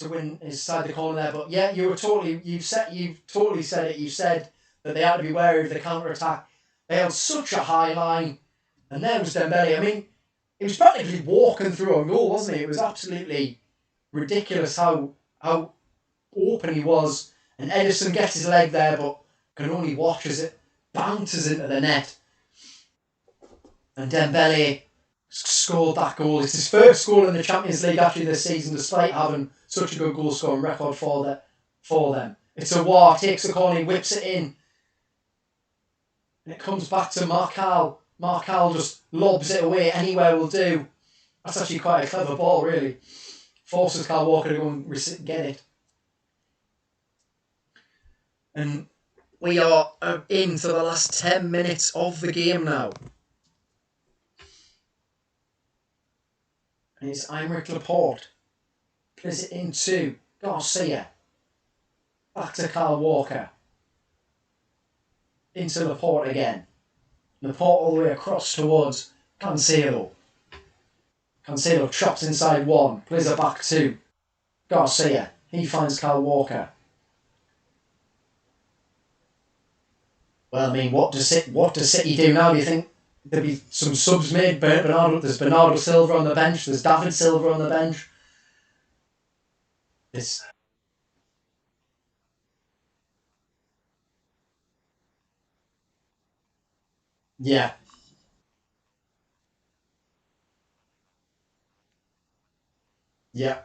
win inside the corner there. But yeah, you've totally said it. You said that they had to be wary of the counter-attack. They held such a high line. And there was Dembele. I mean, he was practically walking through a goal, wasn't he? It was absolutely ridiculous how open he was. And Edison gets his leg there, but can only watch as it bounces into the net. And Dembele scored that goal. It's his first goal in the Champions League actually this season, despite having such a good goal scoring record for them. It's a war, takes the corner, he whips it in. And it comes back to Marcal. Marcal just lobs it away, anywhere will do. That's actually quite a clever ball, really. Forces Kyle Walker to go and get it. And we are into the last 10 minutes of the game now. And it's Aymeric Laporte. Plays it into Garcia. Back to Kyle Walker. Into Laporte again. Laporte all the way across towards Cancelo. Cancelo chops inside one. Plays it back to Garcia. He finds Kyle Walker. Well, I mean, what does City do now? Do you think there'll be some subs made? There's Bernardo Silva on the bench. There's David Silva on the bench. Yeah. Yeah.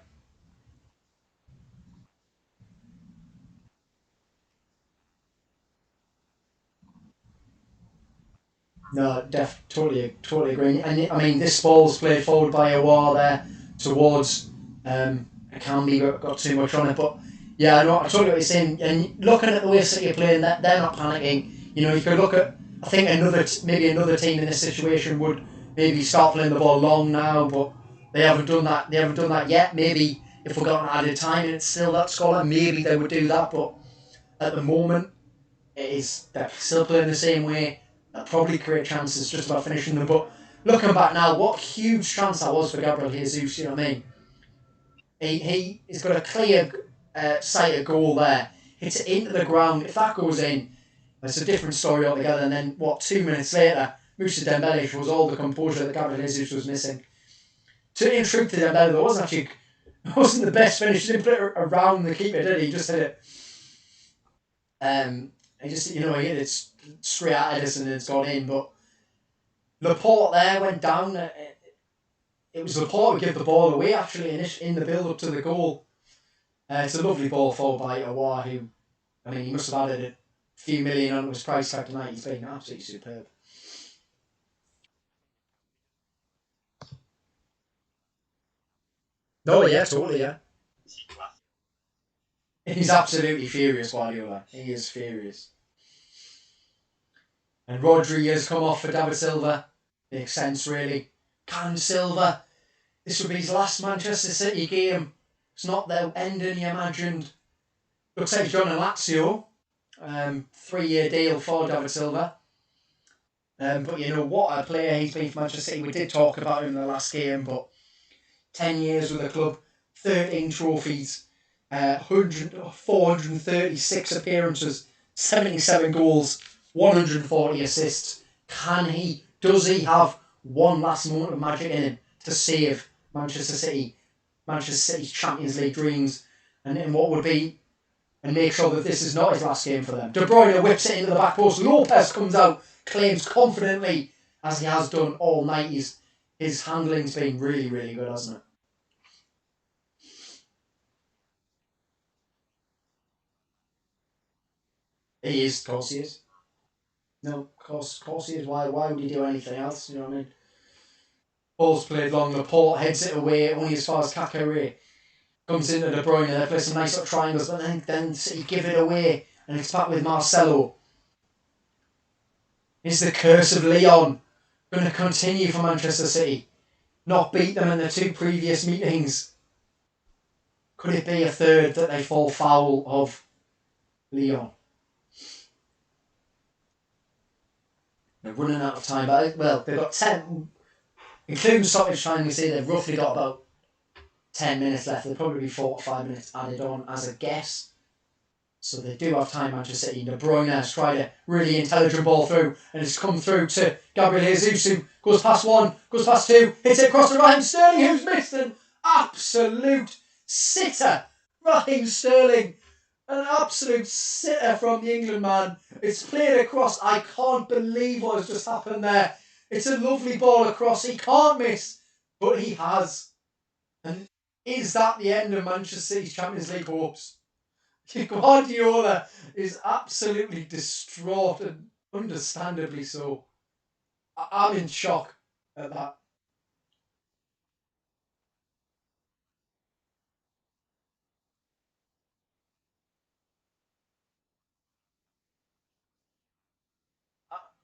No, totally agree. And I mean, this ball's played forward by Awar there towards Akambi, got too much on it. But yeah, I totally what you're saying. And looking at the way City are playing, that they're not panicking. You know, you could look at, I think maybe another team in this situation would maybe start playing the ball long now, but they haven't done that. They haven't done that yet. Maybe if we got an added time and it's still that scoreline, maybe they would do that. But at the moment, they're still playing the same way. They'll probably create chances just about finishing them. But looking back now, what huge chance that was for Gabriel Jesus, you know what I mean? He's got a clear sighted goal there. Hits it into the ground. If that goes in, it's a different story altogether. And then, 2 minutes later, Moussa Dembele shows all the composure that Gabriel Jesus was missing. In truth to Dembele, it wasn't the best finish. He didn't put it around the keeper, did he? He just hit it. He hit it straight at Edison and it's gone in. But Laporte there went down. It was Laporte who gave the ball away actually in the build up to the goal. It's a lovely ball forward by Awar, who, I mean, he must have added a few million on his price tag tonight. He's been absolutely superb. Oh yeah, totally, yeah. He's absolutely furious, Guardiola. He is furious. And Rodri has come off for David Silva. Makes sense, really. Can Silva, this would be his last Manchester City game. It's not the ending he imagined. Looks like he's gone to Lazio. 3-year deal for David Silva. But you know what a player he's been for Manchester City. We did talk about him in the last game, but 10 years with the club, 13 trophies, 436 appearances, 77 goals, 140 assists. Does he have one last moment of magic in him to save Manchester City's Champions League dreams and what would be, and make sure that this is not his last game for them? De Bruyne whips it into the back post. Lopez comes out, claims confidently as he has done all night. His handling's been really, really good, hasn't it? He is, of course he is. No, of course he is. Why would he do anything else? You know what I mean? Ball's played long, Laporte heads it away, only as far as Kakare. Comes into De Bruyne, they play some nice little triangles, but then City give it away, and it's back with Marcelo. Is the curse of Lyon going to continue for Manchester City? Not beat them in the 2 previous meetings? Could it be a third that they fall foul of Lyon? They're running out of time, but well, they've got 10, including stoppage time. We say they've roughly got about 10 minutes left. There'll probably be 4 or 5 minutes added on as a guess. So they do have time, Manchester City. De Bruyne has tried a really intelligent ball through, and it's come through to Gabriel Jesus, who goes past 1, goes past 2, hits it across to Raheem Sterling, who's missed an absolute sitter. Raheem Sterling, an absolute sitter from the England man. It's played across. I can't believe what has just happened there. It's a lovely ball across. He can't miss, but he has. And is that the end of Manchester City's Champions League hopes? Guardiola is absolutely distraught, and understandably so. I'm in shock at that.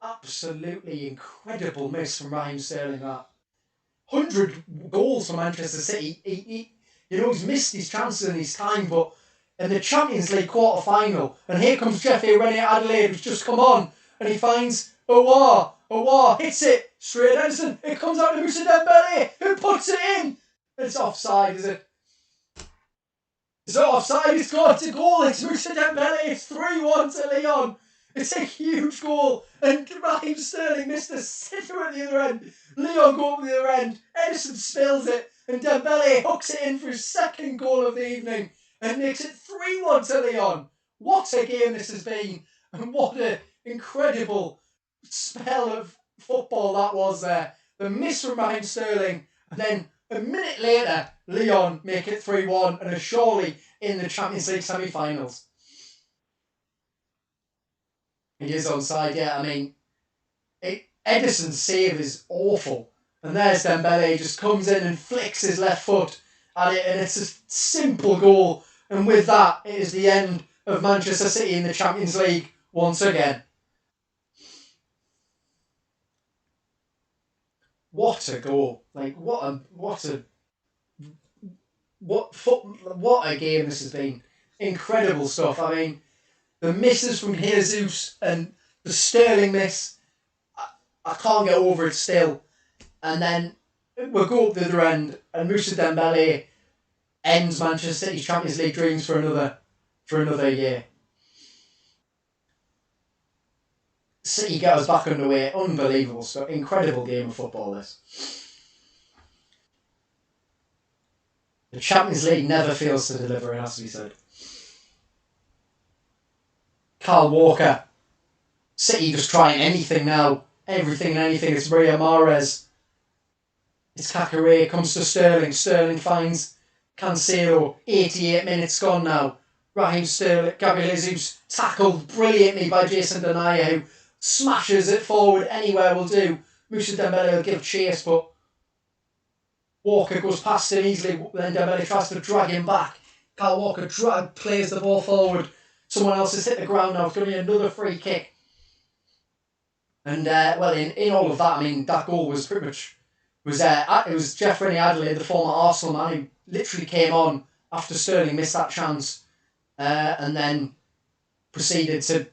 Absolutely incredible miss from Raheem Sterling. That 100 goals for Manchester City. He's missed his chances in his time, but in the Champions League quarter-final, and here comes Jeffrey Rennie Adelaide, who's just come on, and he finds Aouar, hits it straight at Edison. It comes out to Moussa Dembele, who puts it in. It's offside, is it? It's not offside, it's got a goal. It's Moussa Dembele. It's 3-1 to Lyon. It's a huge goal, and Raheem Sterling missed a sitter at the other end. Lyon go up the other end. Edison spills it, and Dembele hooks it in for his second goal of the evening and makes it 3-1 to Lyon. What a game this has been, and what an incredible spell of football that was there. The miss from Raheem Sterling, and then a minute later, Lyon make it 3-1 and are surely in the Champions League semi-finals. He is onside, yeah. I mean, Edison's save is awful. And there's Dembele, just comes in and flicks his left foot at it, and it's a simple goal. And with that, it is the end of Manchester City in the Champions League once again. What a goal! Like what a game this has been. Incredible stuff. I mean, the misses from Jesus and the Sterling miss, I can't get over it still. And then we'll go up the other end, and Moussa Dembele ends Manchester City's Champions League dreams for another year. City get us back underway. Unbelievable stuff. Incredible game of football, this. The Champions League never fails to deliver, it has to be said. Kyle Walker. City just trying anything now. Everything and anything. It's Riyad Mahrez. It's Kakare. Comes to Sterling. Sterling finds Cancelo. 88 minutes gone now. Raheem Sterling. Gabriel Jesus tackled brilliantly by Jason Denayer, who smashes it forward. Anywhere will do. Moussa Dembele will give chase, but Walker goes past him easily. Then Dembele tries to drag him back. Kyle Walker plays the ball forward. Someone else has hit the ground now. It's going to be another free kick. And, in all of that, I mean, that goal was pretty much... it was Jeff Rennie Adelaide, the former Arsenal man, who literally came on after Sterling missed that chance and then proceeded to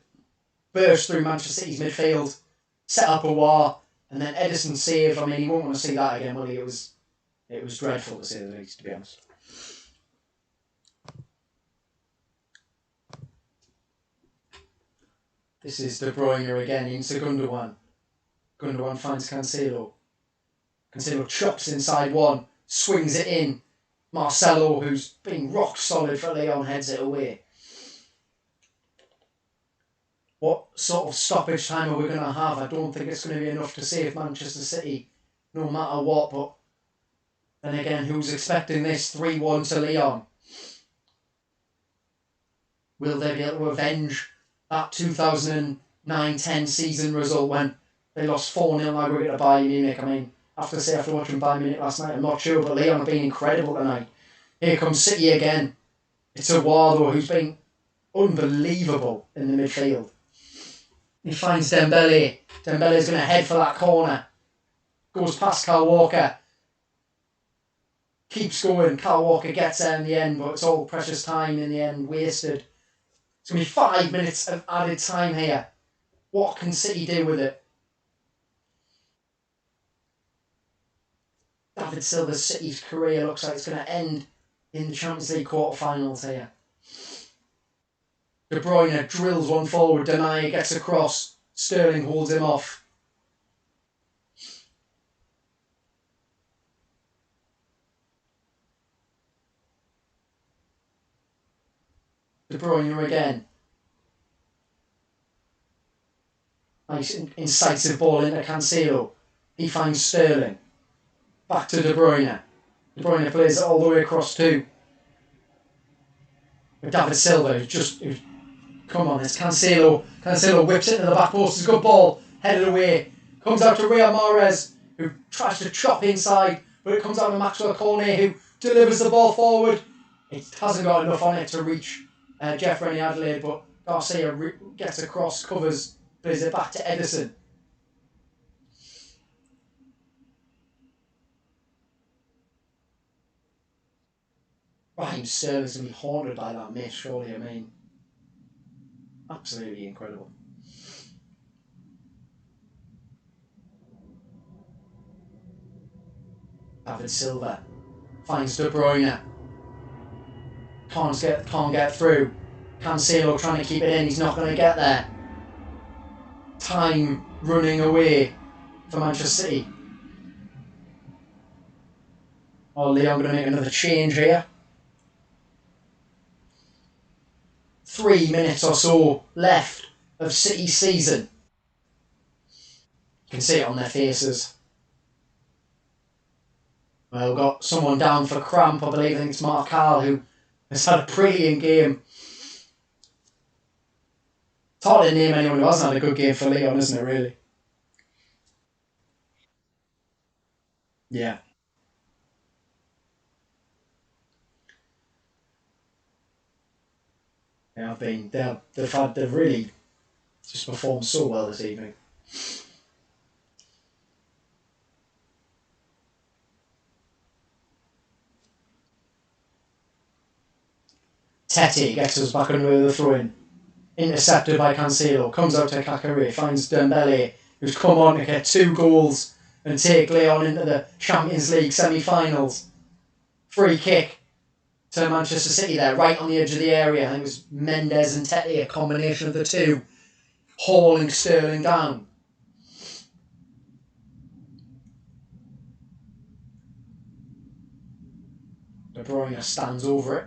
burst through Manchester City's midfield, set up Aouar, and then Edison save. I mean, you won't want to see that again, will you? It was dreadful to say the least, to be honest. This is De Bruyne again into Gundogan. Gundogan finds Cancelo. Cancelo chops inside one, swings it in. Marcelo, who's been rock solid for Lyon, heads it away. what sort of stoppage time are we going to have? I don't think it's going to be enough to save Manchester City, no matter what. But then again, who's expecting this 3-1 to Lyon? Will they be able to avenge that 2009-10 season result when they lost 4-0 aggregate to Bayern Munich? I mean, after watching Bayern Munich last night, I'm not sure, but Lyon have been incredible tonight. Here comes City again. It's Eduardo, who's been unbelievable in the midfield. He finds Dembele. Dembele's going to head for that corner. Goes past Kyle Walker. Keeps going. Kyle Walker gets there in the end, but it's all precious time in the end wasted. It's going to be 5 minutes of added time here. What can City do with it? David Silva's City's career looks like it's going to end in the Champions League quarterfinals here. De Bruyne drills one forward. Denayer gets across. Sterling holds him off. De Bruyne again. Nice incisive ball into Cancelo. He finds Sterling. Back to De Bruyne. De Bruyne plays it all the way across too. But David Silva, come on, it's Cancelo. Cancelo whips it into the back post. It's a good ball. Headed away. Comes out to Riyad Mahrez, who tries to chop inside, but it comes out to Maxwell Cornet, who delivers the ball forward. It hasn't got enough on it to reach Jeff Rennie Adelaide, but Garcia gets across, covers, plays it back to Edison. Raheem Sterling's going to be haunted by that miss, surely. I mean, absolutely incredible. David Silva finds De Bruyne. Can't get through. Cancelo trying to keep it in. He's not going to get there. Time running away for Manchester City. Lyon going to make another change here. 3 minutes or so left of City's season. You can see it on their faces. Well, we've got someone down for cramp, I believe. I think it's Mark Carl, who has had a brilliant game. It's hard to name anyone who hasn't had a good game for Lyon, isn't it, really? Yeah. They've really just performed so well this evening. Tete gets us back under the throw-in. Intercepted by Cancelo. Comes out to Kakare. Finds Dembele, who's come on to get 2 goals and take Lyon into the Champions League semi-finals. Free kick to Manchester City there, right on the edge of the area. I think it was Mendes and Tete, a combination of the two, hauling Sterling down. De Bruyne stands over it.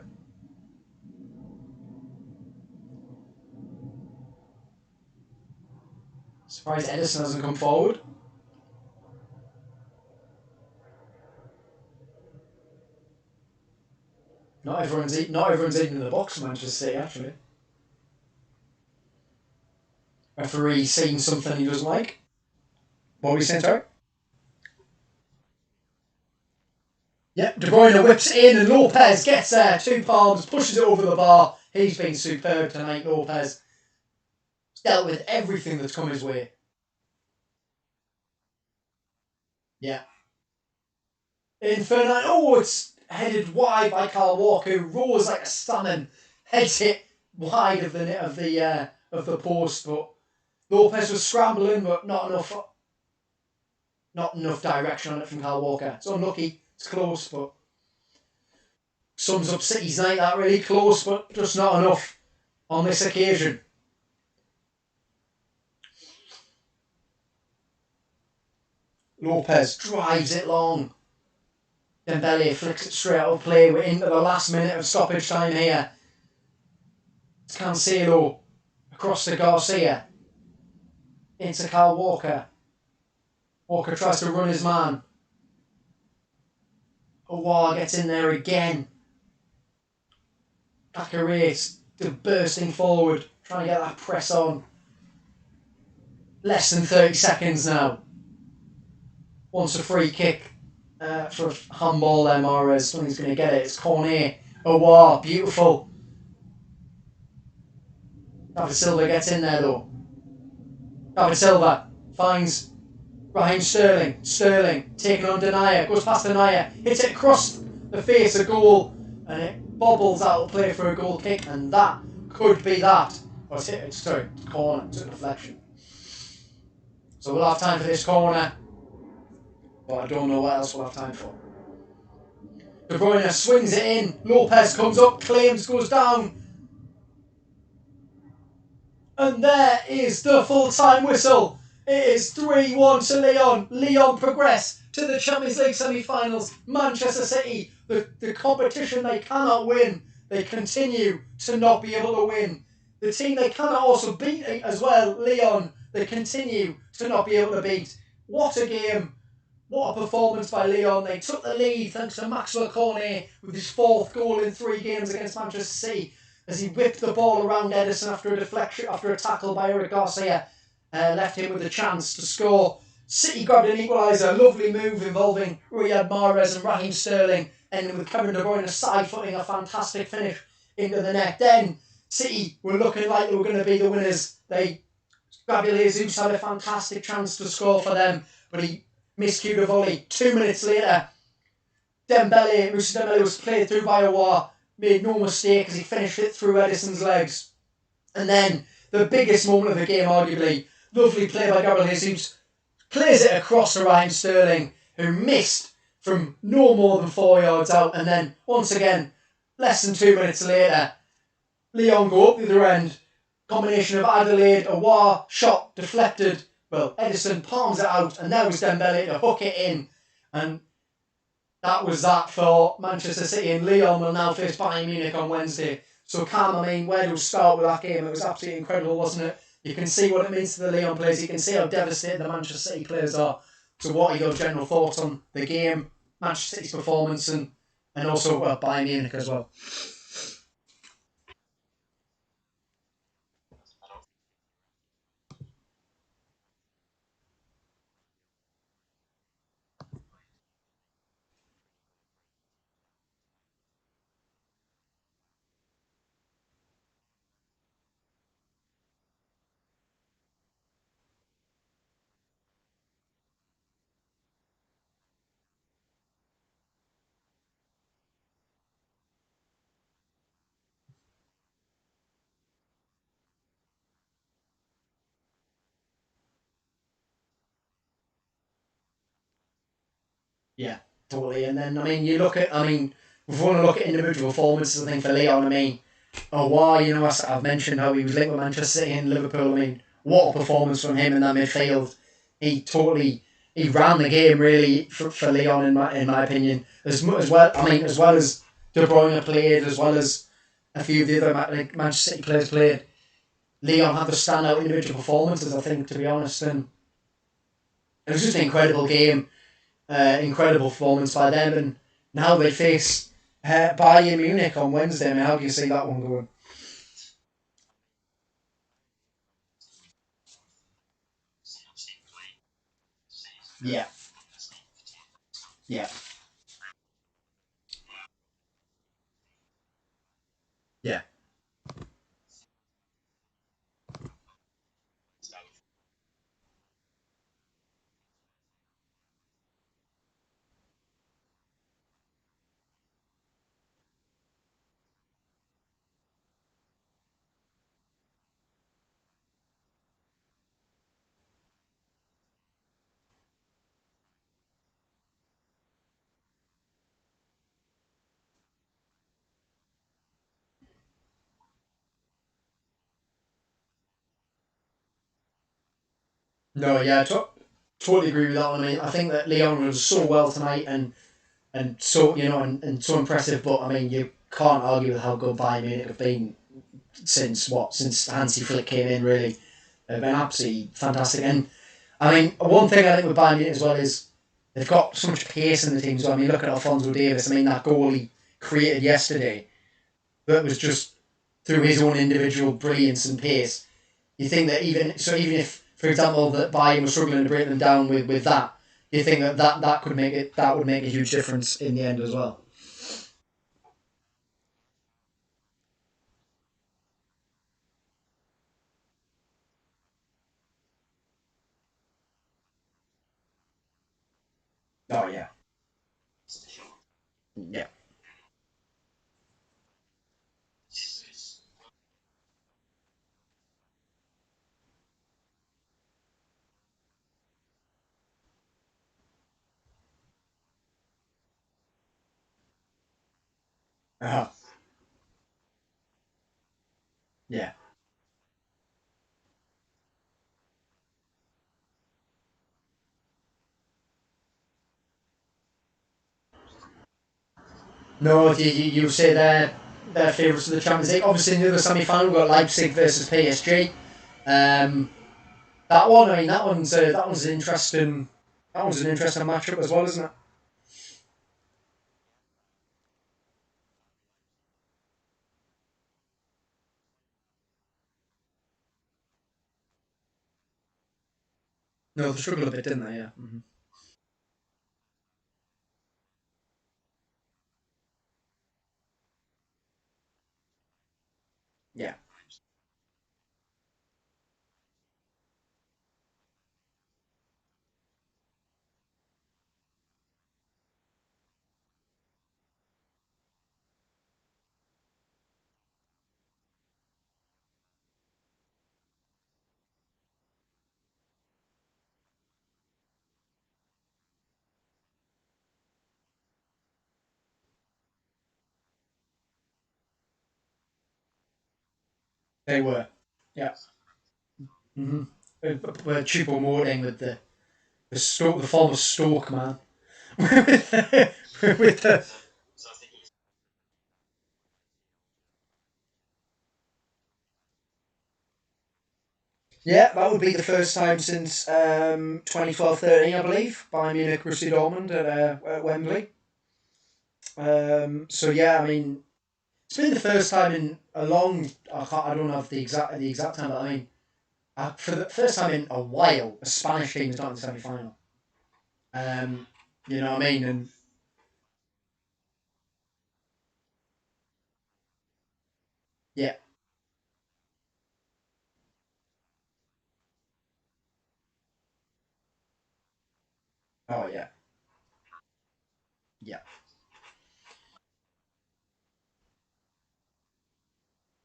Surprised Edison hasn't come forward. Not everyone's eating in the box for Manchester City, actually. Referee seeing something he doesn't like. What were we saying, sorry? Yep, De Bruyne whips in and Lopez gets there. 2 palms, pushes it over the bar. He's been superb tonight, Lopez. He's dealt with everything that's come his way. Yeah. Inferno. It's headed wide by Kyle Walker, who roars like a salmon, heads it wide of the post, but Lopez was scrambling, but not enough direction on it from Kyle Walker. It's unlucky, it's close, but sums up City's night. That really close, but just not enough on this occasion. Lopez drives it long. Dembele flicks it straight out of play. We're into the last minute of stoppage time here. It's Cancelo across to Garcia, into Kyle Walker. Walker tries to run his man. Aouar gets in there again. Bakary bursting forward, trying to get that press on. Less than 30 seconds now. Wants a free kick for a handball there, Mahrez. Don't think he's going to get it. It's Cornet. Aouar, beautiful. David Silva gets in there though. David Silva finds Raheem Sterling. Sterling taking on Denier. Goes past Denier. Hits it across the face of goal. And it bobbles out of play for a goal kick. And that could be that. Oh, it's corner. It's a deflection. So we'll have time for this corner. But I don't know what else we'll have time for. De Bruyne swings it in. Lopez comes up. Claims, goes down. And there is the full-time whistle. It is 3-1 to Lyon. Lyon progress to the Champions League semi-finals. Manchester City, the competition they cannot win, they continue to not be able to win. The team they cannot also beat as well, Lyon, they continue to not be able to beat. What a game. What a performance by Lyon. They took the lead thanks to Maxwell Cornet with his 4th goal in 3 games against Manchester City, as he whipped the ball around Edison after a deflection, after a tackle by Eric Garcia, left him with a chance to score. City grabbed an equaliser, lovely move involving Riyad Mahrez and Raheem Sterling, ending with Kevin De Bruyne side-footing a fantastic finish into the net. Then City were looking like they were going to be the winners. Gabriel Jesus had a fantastic chance to score for them, but he miscued a volley. 2 minutes later, Moussa Dembele was played through by Aouar. Made no mistake as he finished it through Edison's legs. And then, the biggest moment of the game, arguably, lovely play by Gabriel Jesus, plays it across to Raheem Sterling, who missed from no more than 4 yards out. And then, once again, less than 2 minutes later, Lyon go up the other end. Combination of Adelaide, Aouar, shot, deflected. Well, Edison palms it out, and there was Dembele to hook it in. And that was that for Manchester City, and Lyon will now face Bayern Munich on Wednesday. So Cam, where do we start with that game? It was absolutely incredible, wasn't it? You can see what it means to the Lyon players. You can see how devastated the Manchester City players are. So what are your general thoughts on the game, Manchester City's performance, and also Bayern Munich as well? Yeah, totally. And then, you look at, if we want to look at individual performances, I think for Lyon, Aouar, I've mentioned how he was linked with Manchester City and Liverpool. What a performance from him in that midfield. He ran the game really for Lyon in my opinion. As well as De Bruyne played, as well as a few of the other Manchester City players played. Lyon had the standout individual performances, I think, to be honest, and it was just an incredible game. Incredible performance by them, and now they face Bayern Munich on Wednesday. How do you see that one going? Yeah. Yeah. Yeah. No, yeah, totally agree with that one. I think that Lyon was so well tonight, and so and so impressive. But you can't argue with how good Bayern Munich have been since Hansi Flick came in, really. They've been absolutely fantastic. And I mean, one thing I think with Bayern Munich as well is they've got so much pace in the team. So I mean, look at Alphonso Davies. I mean, that goal he created yesterday, that was just through his own individual brilliance and pace. You think that even if, for example, that Bayern was struggling to break them down with that, you think that could make it, that would make a huge difference in the end as well. Oh yeah, yeah. Uh-huh. Yeah. No, you say they're favourites of the Champions League. Obviously, in the other semi-final, we've got Leipzig versus PSG. Um, that one, I mean, that one's an interesting matchup as well, isn't it? No, they struggled a bit, didn't they? Yeah. Yeah. They were. Yeah. Mm-hmm. We're Chupo Moting with the former Stoke man. with the Yeah, that would be the first time since 2012-13, I believe, Bayern Munich, Borussia Dortmund at Wembley. So yeah, I mean, it's been the first time in a long. I don't know if the exact time, but I mean, for the first time in a while, a Spanish team has got in the semi final. Um, you know what I mean? And yeah, oh yeah, yeah.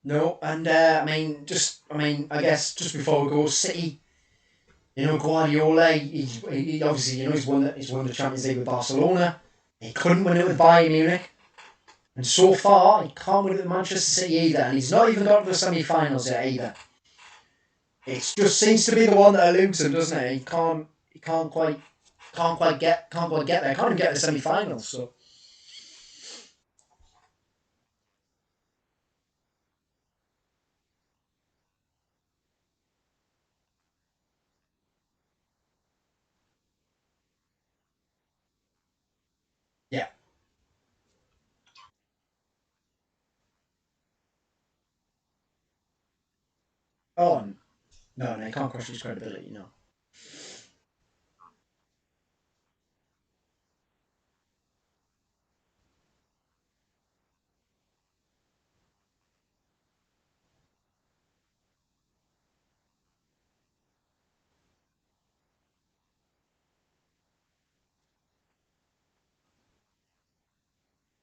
No, and I mean, I guess just before we go, City. You know, Guardiola. He obviously, he's won the Champions League with Barcelona. He couldn't win it with Bayern Munich. And so far, he can't win it with Manchester City either. And he's not even got to the semi-finals yet either. It just seems to be the one that eludes him, doesn't it? He can't quite get there. Can't even get to the semi-finals. So yeah. Oh no, he can't question his credibility. No,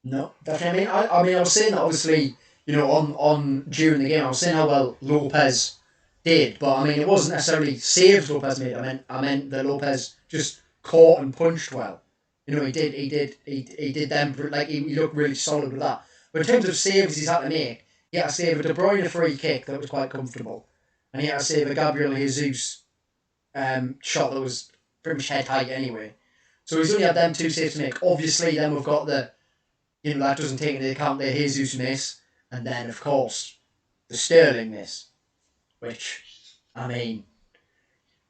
no, definitely. I mean, I was saying that obviously, on during the game, I was saying how well Lopez did, but I mean, it wasn't necessarily saves Lopez made. I meant that Lopez just caught and punched well. He did them like he looked really solid with that. But in terms of saves he's had to make, he had to save a De Bruyne free kick that was quite comfortable, and he had to save a Gabriel Jesus shot that was pretty much head height anyway. So he's only had them two saves to make. Obviously, then we've got that doesn't take into account the Jesus miss, and then of course the Sterling miss, which, I mean,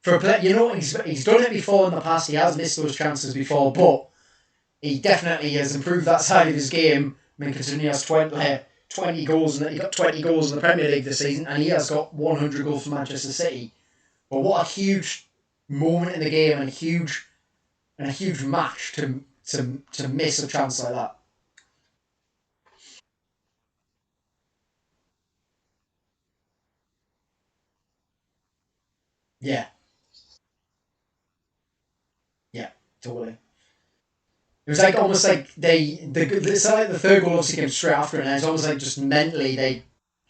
for a player, he's done it before in the past. He has missed those chances before, but he definitely has improved that side of his game. I mean, considering he has 20 goals, and he got 20 goals in the Premier League this season, and he has got 100 goals for Manchester City. But what a huge moment in the game, and a huge match to miss a chance like that. Yeah, yeah, totally. It was like almost like it's like the third goal obviously came straight after it, and it's almost like just mentally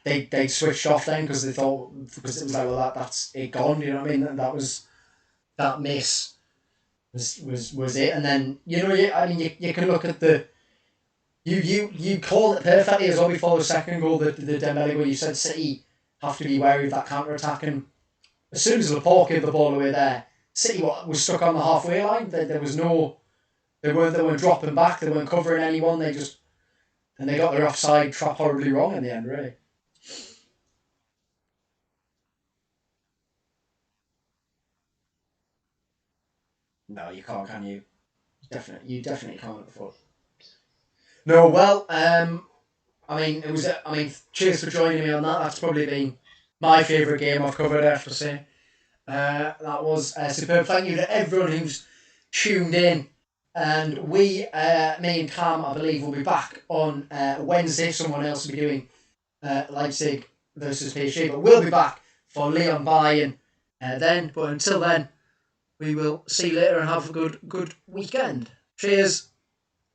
they switched off then because they thought, because it was like, well, that's it gone, you know what I mean? And that was that miss was it, and then I mean you can look at the you called it perfectly as well before the second goal, the Dembele goal. You said City have to be wary of that counter attack, and as soon as Laporte gave the ball away there, City was stuck on the halfway line. There was no they weren't dropping back, they weren't covering anyone. They got their offside trap horribly wrong in the end, really. No, you can't, can you? You definitely can't afford. No, well, I mean, it was. I mean, cheers for joining me on that. That's probably been my favourite game I've covered, I have to say. That was superb. Thank you to everyone who's tuned in. And me and Cam, I believe, will be back on Wednesday. Someone else will be doing Leipzig versus PSG, but we'll be back for Lyon Bayern then. But until then, we will see you later and have a good weekend. Cheers.